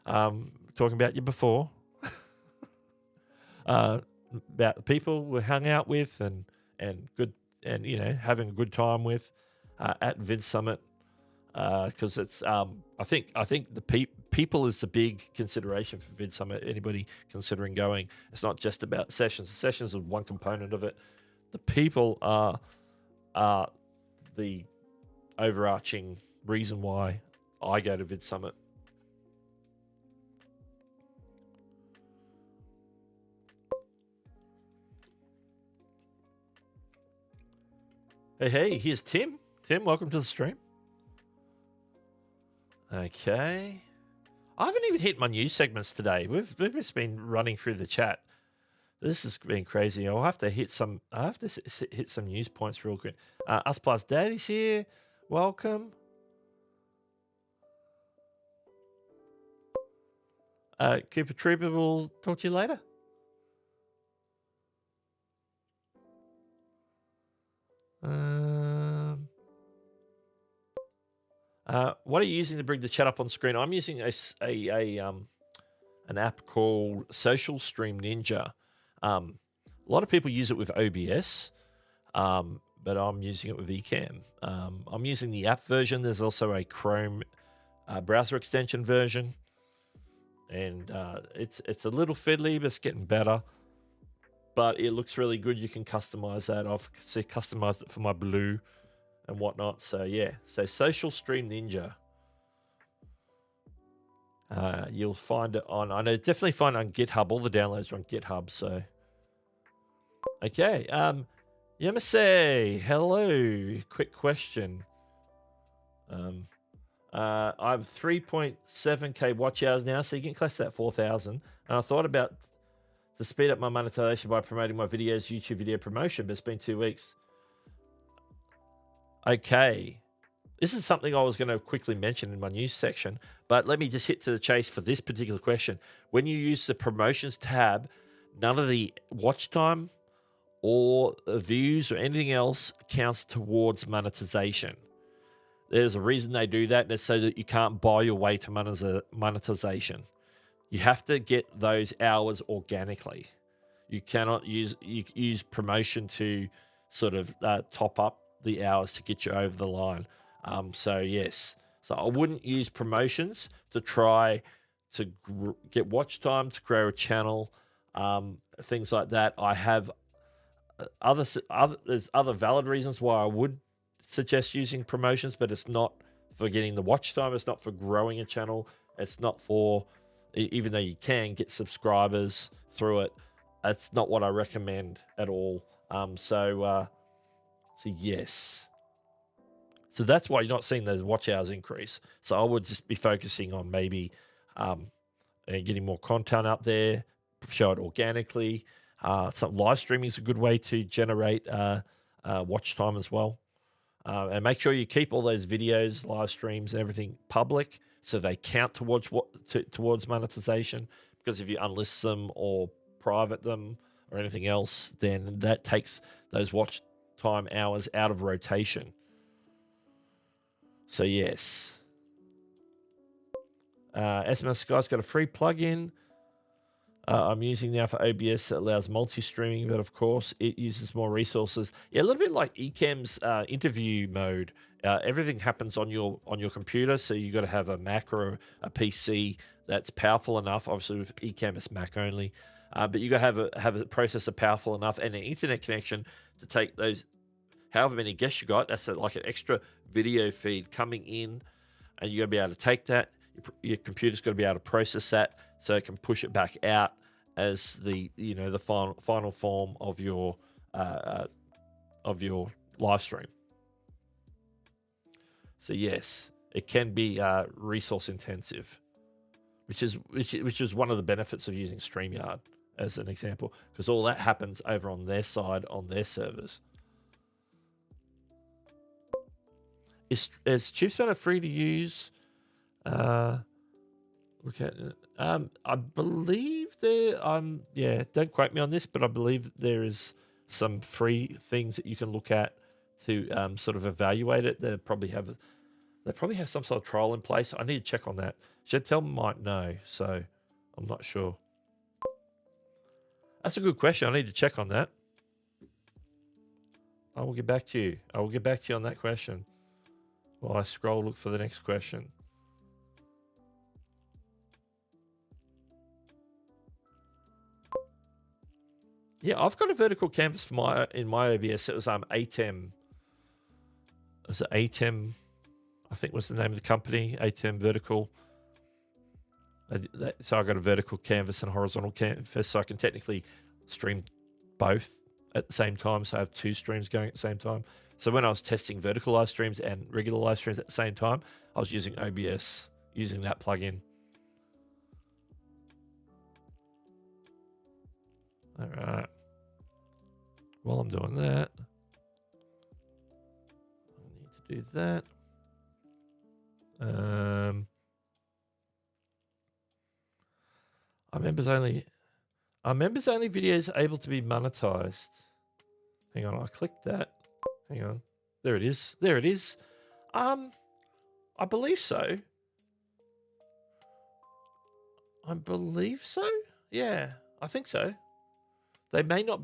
Talking about you before. About the people we hung out with and good and having a good time with at Vid Summit. Because it's I think the people is the big consideration for Vid Summit. Anybody considering going, it's not just about sessions. The sessions are one component of it. The people are the overarching reason why I go to Vid Summit. Hey, here's Tim. Tim, welcome to the stream. Okay. I haven't even hit my news segments today. We've just been running through the chat. This has been crazy. I'll have to hit some. I have to hit some news points real quick. Us Plus Daddy's here. Welcome. Cooper Trooper, will talk to you later. What are you using to bring the chat up on screen? I'm using an app called Social Stream Ninja. A lot of people use it with OBS, but I'm using it with Ecamm. I'm using the app version. There's also a Chrome browser extension version, and it's a little fiddly, but it's getting better. But it looks really good. You can customize that. I've customized it for my blue and whatnot. So yeah, so Social Stream Ninja. You'll find it on. I know definitely find it on GitHub. All the downloads are on GitHub. So okay, Yamase, hello. Quick question. I have 3.7k watch hours now, so you're getting close to that 4,000. And I thought about to speed up my monetization by promoting my videos, YouTube video promotion, but it's been 2 weeks. Okay. This is something I was going to quickly mention in my news section, but let me just hit to the chase for this particular question. When you use the promotions tab, none of the watch time or views or anything else counts towards monetization. There's a reason they do that, and it's so that you can't buy your way to monetization. You have to get those hours organically. You cannot use promotion to sort of top up the hours to get you over the line. So yes, so I wouldn't use promotions to try to get watch time, to grow a channel, things like that. I have there's other valid reasons why I would suggest using promotions, but it's not for getting the watch time. It's not for growing a channel. It's not for, even though you can get subscribers through it, that's not what I recommend at all. So yes. So that's why you're not seeing those watch hours increase. So I would just be focusing on maybe and getting more content up there, show it organically. Some live streaming is a good way to generate watch time as well. And make sure you keep all those videos, live streams, and everything public so they count towards monetization. Because if you unlist them or private them or anything else, then that takes those watch time hours out of rotation. So yes. SMS Sky's got a free plugin I'm using now for OBS that allows multi-streaming, but of course it uses more resources. Yeah, a little bit like Ecamm's interview mode. Everything happens on your computer, so you got to have a Mac or a PC that's powerful enough. Obviously, with Ecamm it's Mac only, but you got to have a processor powerful enough and an internet connection to take those however many guests you got. That's like an extra video feed coming in, and you got to be able to take that. Your computer's got to be able to process that so it can push it back out as the final form of your live stream. So yes, it can be resource intensive, which is one of the benefits of using StreamYard as an example, because all that happens over on their side on their servers. Is ChipSpanner free to use? Look at it. I believe there. Yeah, don't quote me on this, but I believe there is some free things that you can look at to sort of evaluate it. They probably have some sort of trial in place. I need to check on that. Chantel might know, so I'm not sure. That's a good question. I need to check on that. I will get back to you. I will get back to you on that question while I scroll, look for the next question. Yeah, I've got a vertical canvas for in my OBS. It was ATEM. Was it ATEM? I think was the name of the company. ATEM Vertical. So I got a vertical canvas and a horizontal canvas, so I can technically stream both at the same time. So I have two streams going at the same time. So when I was testing vertical live streams and regular live streams at the same time, I was using OBS, using that plugin. All right. While I'm doing that, I need to do that. Are members only videos able to be monetized? Hang on, I clicked that. Hang on. There it is. There it is. I believe so. I believe so. Yeah, I think so. They might not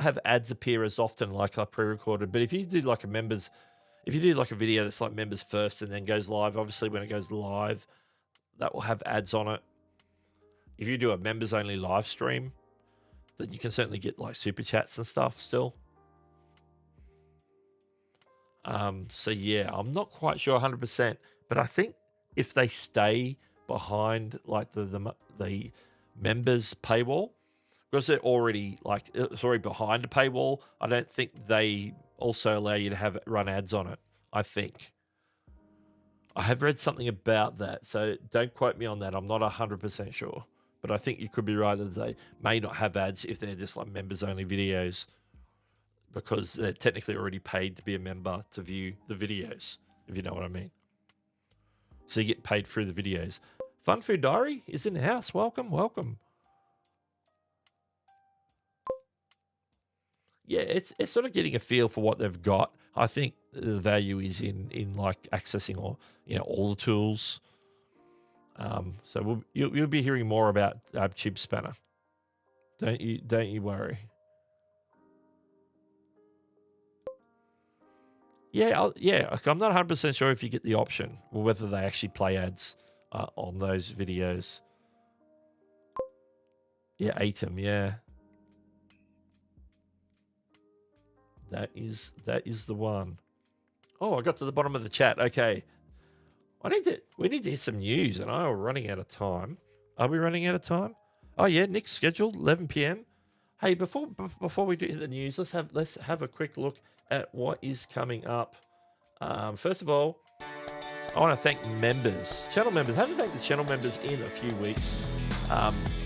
have ads appear as often like I pre-recorded, but if you do like a video that's like members first and then goes live, obviously when it goes live, that will have ads on it. If you do a members only live stream, then you can certainly get like super chats and stuff still. So yeah, I'm not quite sure 100%, but I think if they stay behind like the members paywall, because it's already behind a paywall, I don't think they also allow you to run ads on it. I think I have read something about that, so don't quote me on that. I'm not 100% sure, but I think you could be right that they may not have ads if they're just like members only videos, because they're technically already paid to be a member to view the videos, if you know what I mean. So you get paid through the videos. Fun Food Diary is in the house. Welcome, welcome. Yeah, it's sort of getting a feel for what they've got. I think the value is in like accessing all the tools. So you'll be hearing more about ChipSpanner. Don't you worry. Yeah, I'm not 100% sure if you get the option or whether they actually play ads on those videos. Yeah, ATEM, yeah. That is the one. Oh, I got to the bottom of the chat. Okay. We need to hit some news, and we're running out of time. Are we running out of time? Oh yeah, Nick's scheduled 11 p.m. Hey, before we do the news, let's have a quick look at what is coming up. First of all, I want to thank members, channel members. I haven't thanked the channel members in a few weeks,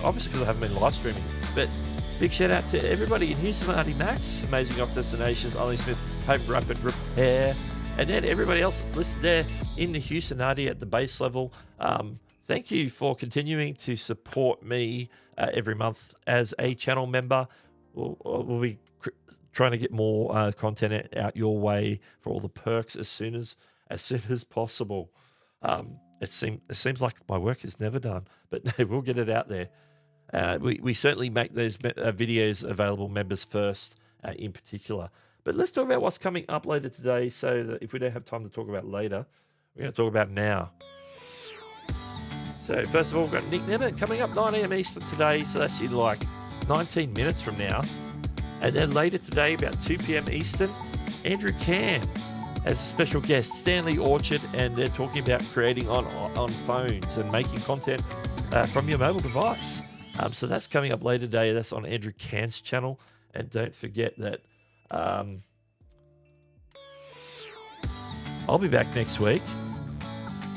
obviously because I haven't been live streaming. But big shout out to everybody in Houston, Marty Max, Amazing Off Destinations, Ollie Smith, Home Rapid Repair, and then everybody else listed there in the Houston Hardy at the base level. Thank you for continuing to support me every month as a channel member. We'll be trying to get more content out your way for all the perks as soon as possible. It seems like my work is never done, but no, we'll get it out there. We certainly make those videos available members first in particular. But let's talk about what's coming up later today, so that if we don't have time to talk about later, we're going to talk about now. So first of all, we've got Nick Nemeth coming up 9 a.m. Eastern today, so that's in like 19 minutes from now. And then later today, about 2 p.m. Eastern, Andrew Can as a special guest, Stanley Orchard, and they're talking about creating on phones and making content from your mobile device. So that's coming up later today. That's on Andrew Can's channel. And don't forget that I'll be back next week.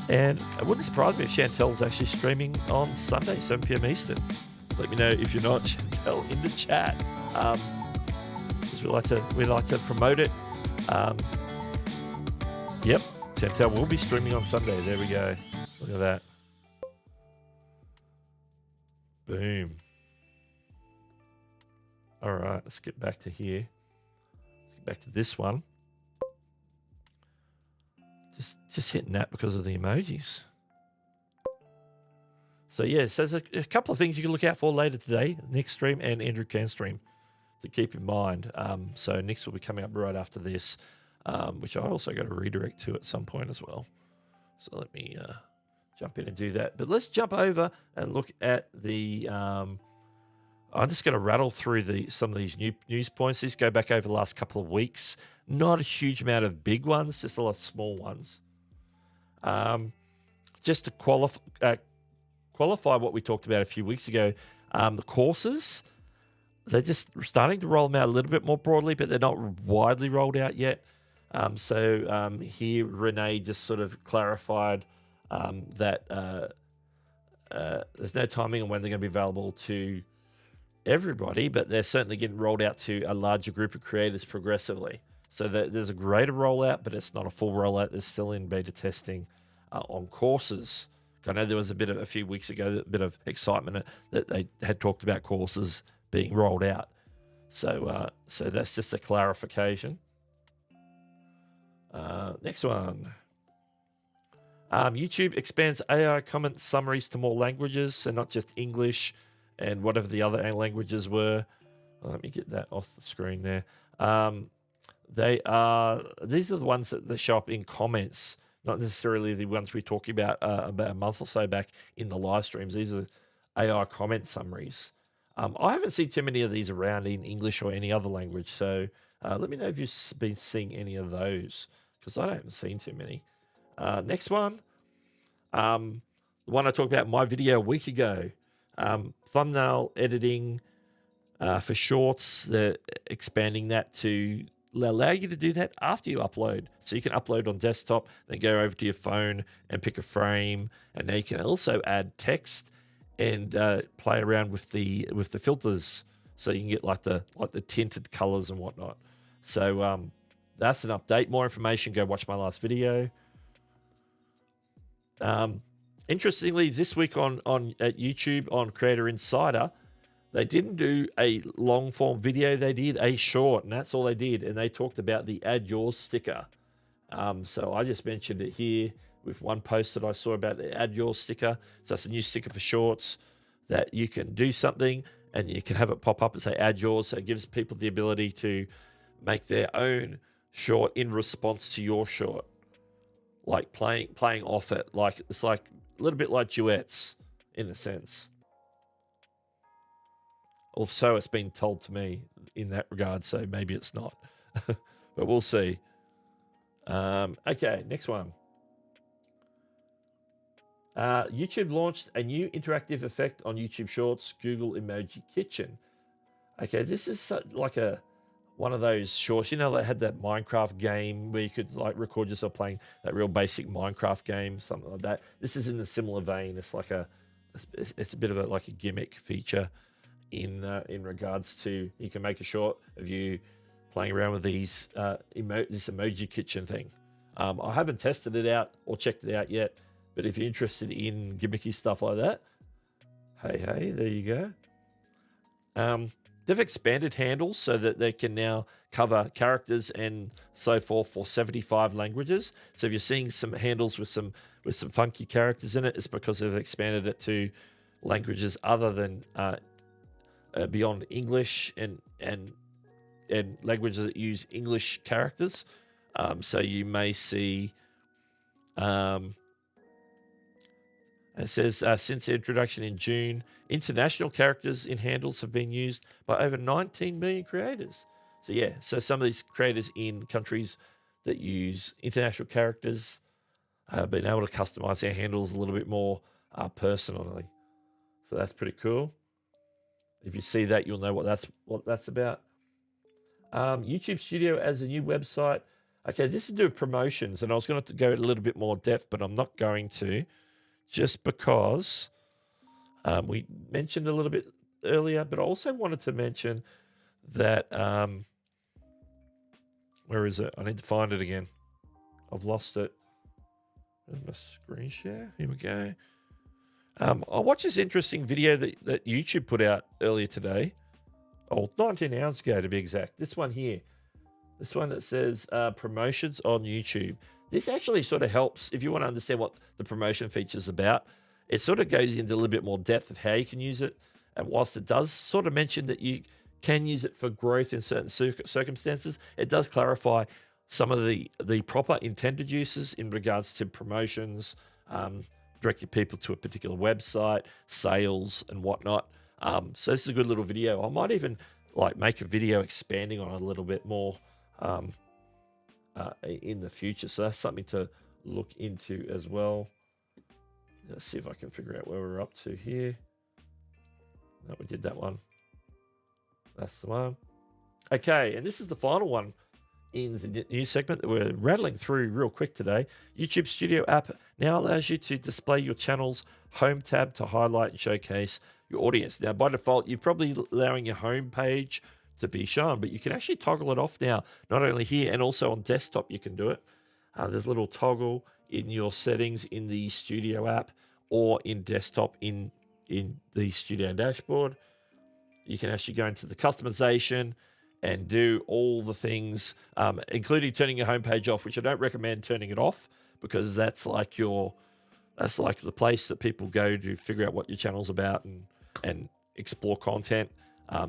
And it wouldn't surprise me if Chantel's actually streaming on Sunday, 7 p.m. Eastern. Let me know if you're not, Chantel, in the chat. Because we like to promote it. Yep, Chantel will be streaming on Sunday. There we go. Look at that. Boom. All right, let's get back to here. Let's get back to this one. Just hitting that because of the emojis. So yeah, so there's a couple of things you can look out for later today. Nick's stream and Andrew Can's stream to keep in mind. So Nick's will be coming up right after this, which I also got to redirect to at some point as well. So let me jump in and do that. But let's jump over and look at the... I'm just going to rattle through some of these new news points. These go back over the last couple of weeks. Not a huge amount of big ones, just a lot of small ones. Just to qualify what we talked about a few weeks ago, the courses, they're just starting to roll them out a little bit more broadly, but they're not widely rolled out yet. Here, Renee just sort of clarified that there's no timing on when they're going to be available to everybody, but they're certainly getting rolled out to a larger group of creators progressively. So there's a greater rollout, but it's not a full rollout. They're still in beta testing on courses. I know there was a few weeks ago, a bit of excitement that they had talked about courses being rolled out. So that's just a clarification. Next one. YouTube expands AI comment summaries to more languages, so not just English and whatever the other languages were. Let me get that off the screen there. These are the ones that show up in comments, not necessarily the ones we talked about a month or so back in the live streams. These are AI comment summaries. I haven't seen too many of these around in English or any other language, so let me know if you've been seeing any of those, because I haven't seen too many. Next one, the one I talked about in my video a week ago, thumbnail editing for shorts. They're expanding that to allow you to do that after you upload. So you can upload on desktop, then go over to your phone and pick a frame, and now you can also add text and play around with the filters, so you can get like the tinted colors and whatnot. So that's an update. More information, go watch my last video. Interestingly, this week at YouTube on Creator Insider, they didn't do a long form video. They did a short, and that's all they did. And they talked about the Add Yours sticker. So I just mentioned it here with one post that I saw about the Add Yours sticker. So that's a new sticker for shorts that you can do something and you can have it pop up and say Add Yours. So it gives people the ability to make their own short in response to your short, like playing off it. Like it's like a little bit like duets in a sense. Also, it's been told to me in that regard, so maybe it's not. But we'll see. Okay, next one. YouTube launched a new interactive effect on YouTube Shorts, Google Emoji Kitchen. Okay, this is like a one of those shorts. You know, they had that Minecraft game where you could like record yourself playing that real basic Minecraft game, something like that. This is in a similar vein. It's like it's a bit of like a gimmick feature in regards to you can make a short of you playing around with these this emoji kitchen thing. I haven't tested it out or checked it out yet, but if you're interested in gimmicky stuff like that, hey, there you go. They've expanded handles so that they can now cover characters and so forth for 75 languages. So if you're seeing some handles with some funky characters in it, it's because they've expanded it to languages other than beyond English and languages that use English characters. So you may see. It says, since the introduction in June, international characters in handles have been used by over 19 million creators. So yeah, so some of these creators in countries that use international characters have been able to customize their handles a little bit more personally. So that's pretty cool. If you see that, you'll know what that's about. YouTube Studio as a new website. Okay, this is to do with promotions, and I was going to go a little bit more depth, but I'm not going to. Just because we mentioned a little bit earlier, but I also wanted to mention that, where is it? I need to find it again. I've lost it. There's my screen share. Here we go. I watched this interesting video that YouTube put out earlier today. 19 hours ago to be exact. This one here. This one that says promotions on YouTube. This actually sort of helps if you want to understand what the promotion feature is about. It sort of goes into a little bit more depth of how you can use it. And whilst it does sort of mention that you can use it for growth in certain circumstances, it does clarify some of the proper intended uses in regards to promotions, directing people to a particular website, sales, and whatnot. So this is a good little video. I might even like make a video expanding on it a little bit more in the future. So that's something to look into as well. Let's see if I can figure out where we're up to here. No, we did that one. That's the one. Okay, and this is the final one in the news segment that we're rattling through real quick today. YouTube Studio app now allows you to display your channel's home tab to highlight and showcase your audience. Now, by default, you're probably allowing your home page to be shown, but you can actually toggle it off now, not only here and also on desktop you can do it. There's a little toggle in your settings in the Studio app or in desktop in the Studio dashboard. You can actually go into the customization and do all the things, including turning your homepage off, which I don't recommend turning it off because that's like the place that people go to figure out what your channel's about and explore content.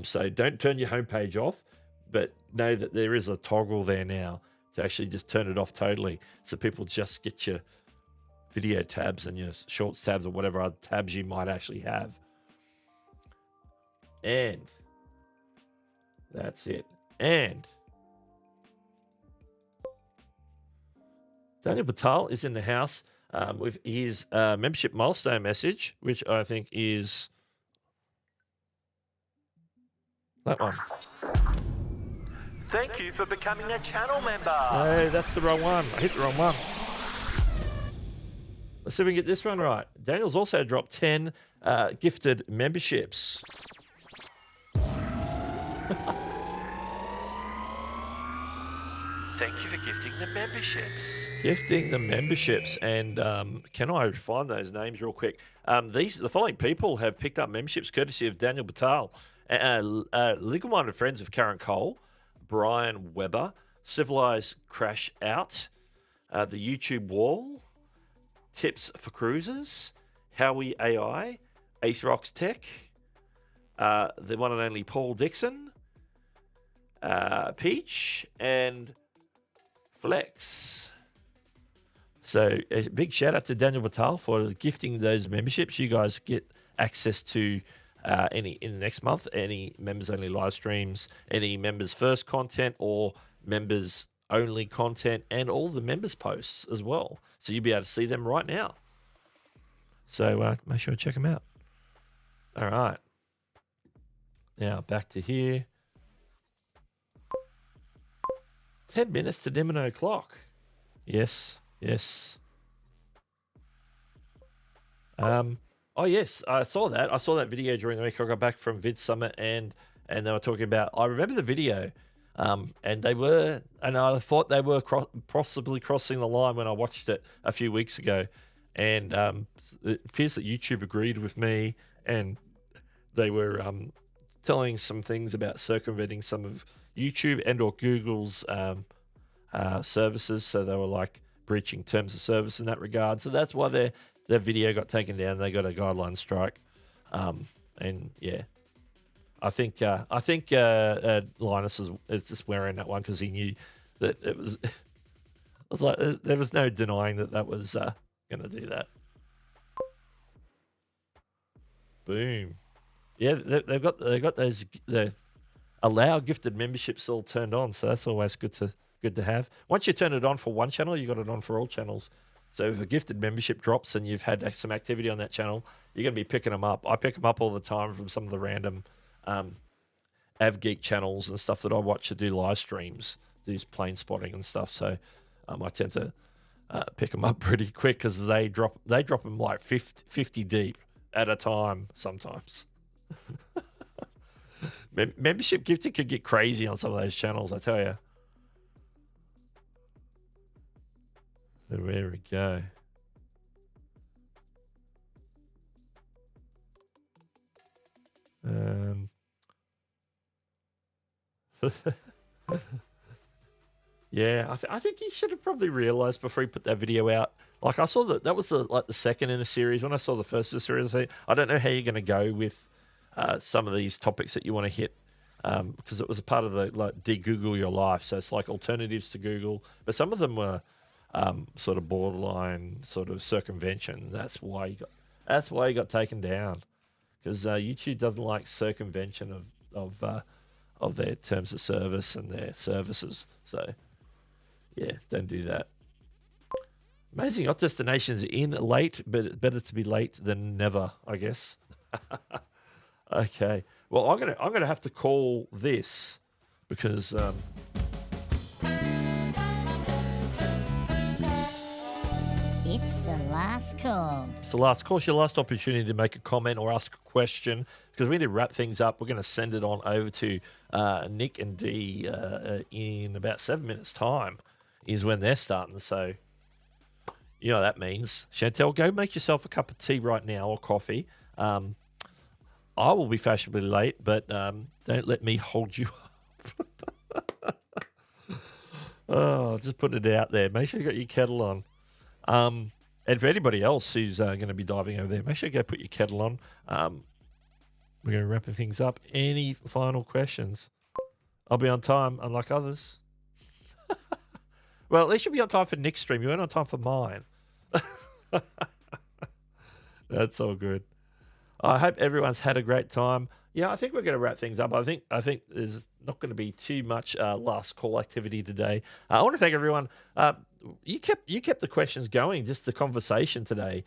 So don't turn your homepage off, but know that there is a toggle there now to actually just turn it off totally. So people just get your video tabs and your shorts tabs or whatever other tabs you might actually have. And that's it. And Daniel Batal is in the house with his membership milestone message, which I think is that one. Thank you for becoming a channel member. No, that's the wrong one. I hit the wrong one. Let's see if we can get this one right. Daniel's also dropped 10 gifted memberships. Thank you for gifting the memberships. Gifting the memberships. And can I find those names real quick? The following people have picked up memberships courtesy of Daniel Batal. Legal Minded Friends of Karen Cole, Brian Weber, Civilized Crash Out, the YouTube Wall, Tips for Cruisers, Howie AI, Ace Rocks Tech, the one and only Paul Dixon, Peach, and Flex. So a big shout out to Daniel Batal for gifting those memberships. You guys get access to in the next month, any members only live streams, any members first content or members only content, and all the members posts as well. So you'll be able to see them right now. So make sure to check them out. All right. Now back to here. 10 minutes to dim o'clock. Yes, yes. Oh yes, I saw that. I saw that video during the week. I got back from Vid Summit, and they were talking about. I remember the video, and they were, and I thought they were possibly crossing the line when I watched it a few weeks ago, and it appears that YouTube agreed with me, and they were telling some things about circumventing some of YouTube and or Google's services. So they were like breaching terms of service in that regard. So that's why their video got taken down. They got a guideline strike, and yeah, I think Linus is just wearing that one because he knew that it was. I was like, there was no denying that was going to do that. Boom. Yeah, they've got those the allow gifted memberships all turned on, so that's always good to have. Once you turn it on for one channel, you got it on for all channels. So if a gifted membership drops and you've had some activity on that channel, you're going to be picking them up. I pick them up all the time from some of the random AvGeek channels and stuff that I watch to do live streams, do plane spotting and stuff. So I tend to pick them up pretty quick because they drop them like 50 deep at a time sometimes. Membership gifting could get crazy on some of those channels, I tell you. There we go. Yeah, I think he should have probably realized before he put that video out. Like, I saw that was like the second in a series. When I saw the first of the series, I don't know how you're going to go with some of these topics that you want to hit, because it was a part of the like de-Google your life. So it's like alternatives to Google, but some of them were sort of borderline sort of circumvention. That's why he got taken down, because YouTube doesn't like circumvention of their terms of service and their services. So yeah, don't do that. Amazing Yacht Destinations in late, but better to be late than never, I guess. Okay. Well, I'm gonna have to call this because it's the last call. It's the last call. It's your last opportunity to make a comment or ask a question, because we need to wrap things up. We're going to send it on over to Nick and Dee in about 7 minutes' time is when they're starting. So you know what that means. Chantel, go make yourself a cup of tea right now or coffee. I will be fashionably late, but don't let me hold you up. Oh, just putting it out there. Make sure you got your kettle on. And for anybody else who's going to be diving over there, make sure you go put your kettle on. We're going to wrap things up. Any final questions? I'll be on time, unlike others. Well, at least you'll be on time for Nick's stream. You weren't on time for mine. That's all good. I hope everyone's had a great time. Yeah, I think we're going to wrap things up. I think there's not going to be too much last call activity today. I want to thank everyone. You kept the questions going, just the conversation today.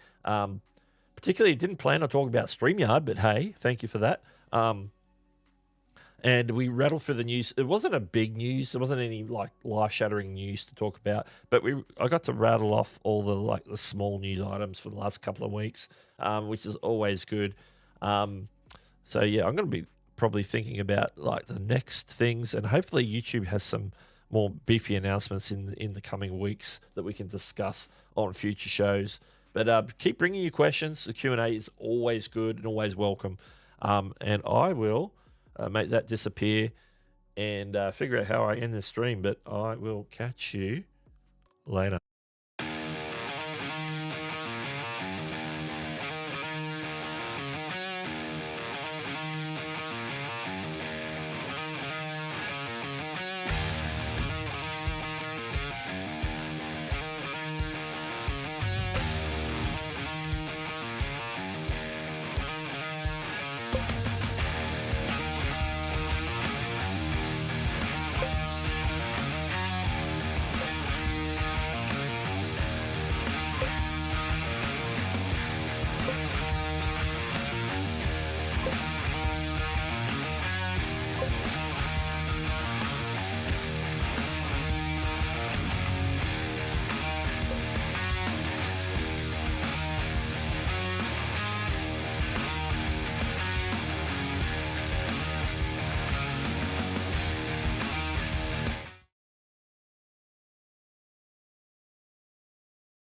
Particularly, didn't plan on talking about StreamYard, but hey, thank you for that. And we rattled through the news. It wasn't a big news. There wasn't any like life-shattering news to talk about. But I got to rattle off all the small news items for the last couple of weeks, which is always good. So yeah, I'm going to be probably thinking about like the next things, and hopefully YouTube has some more beefy announcements in the coming weeks that we can discuss on future shows. But keep bringing your questions. The Q&A is always good and always welcome. And I will make that disappear and figure out how I end the stream. But I will catch you later.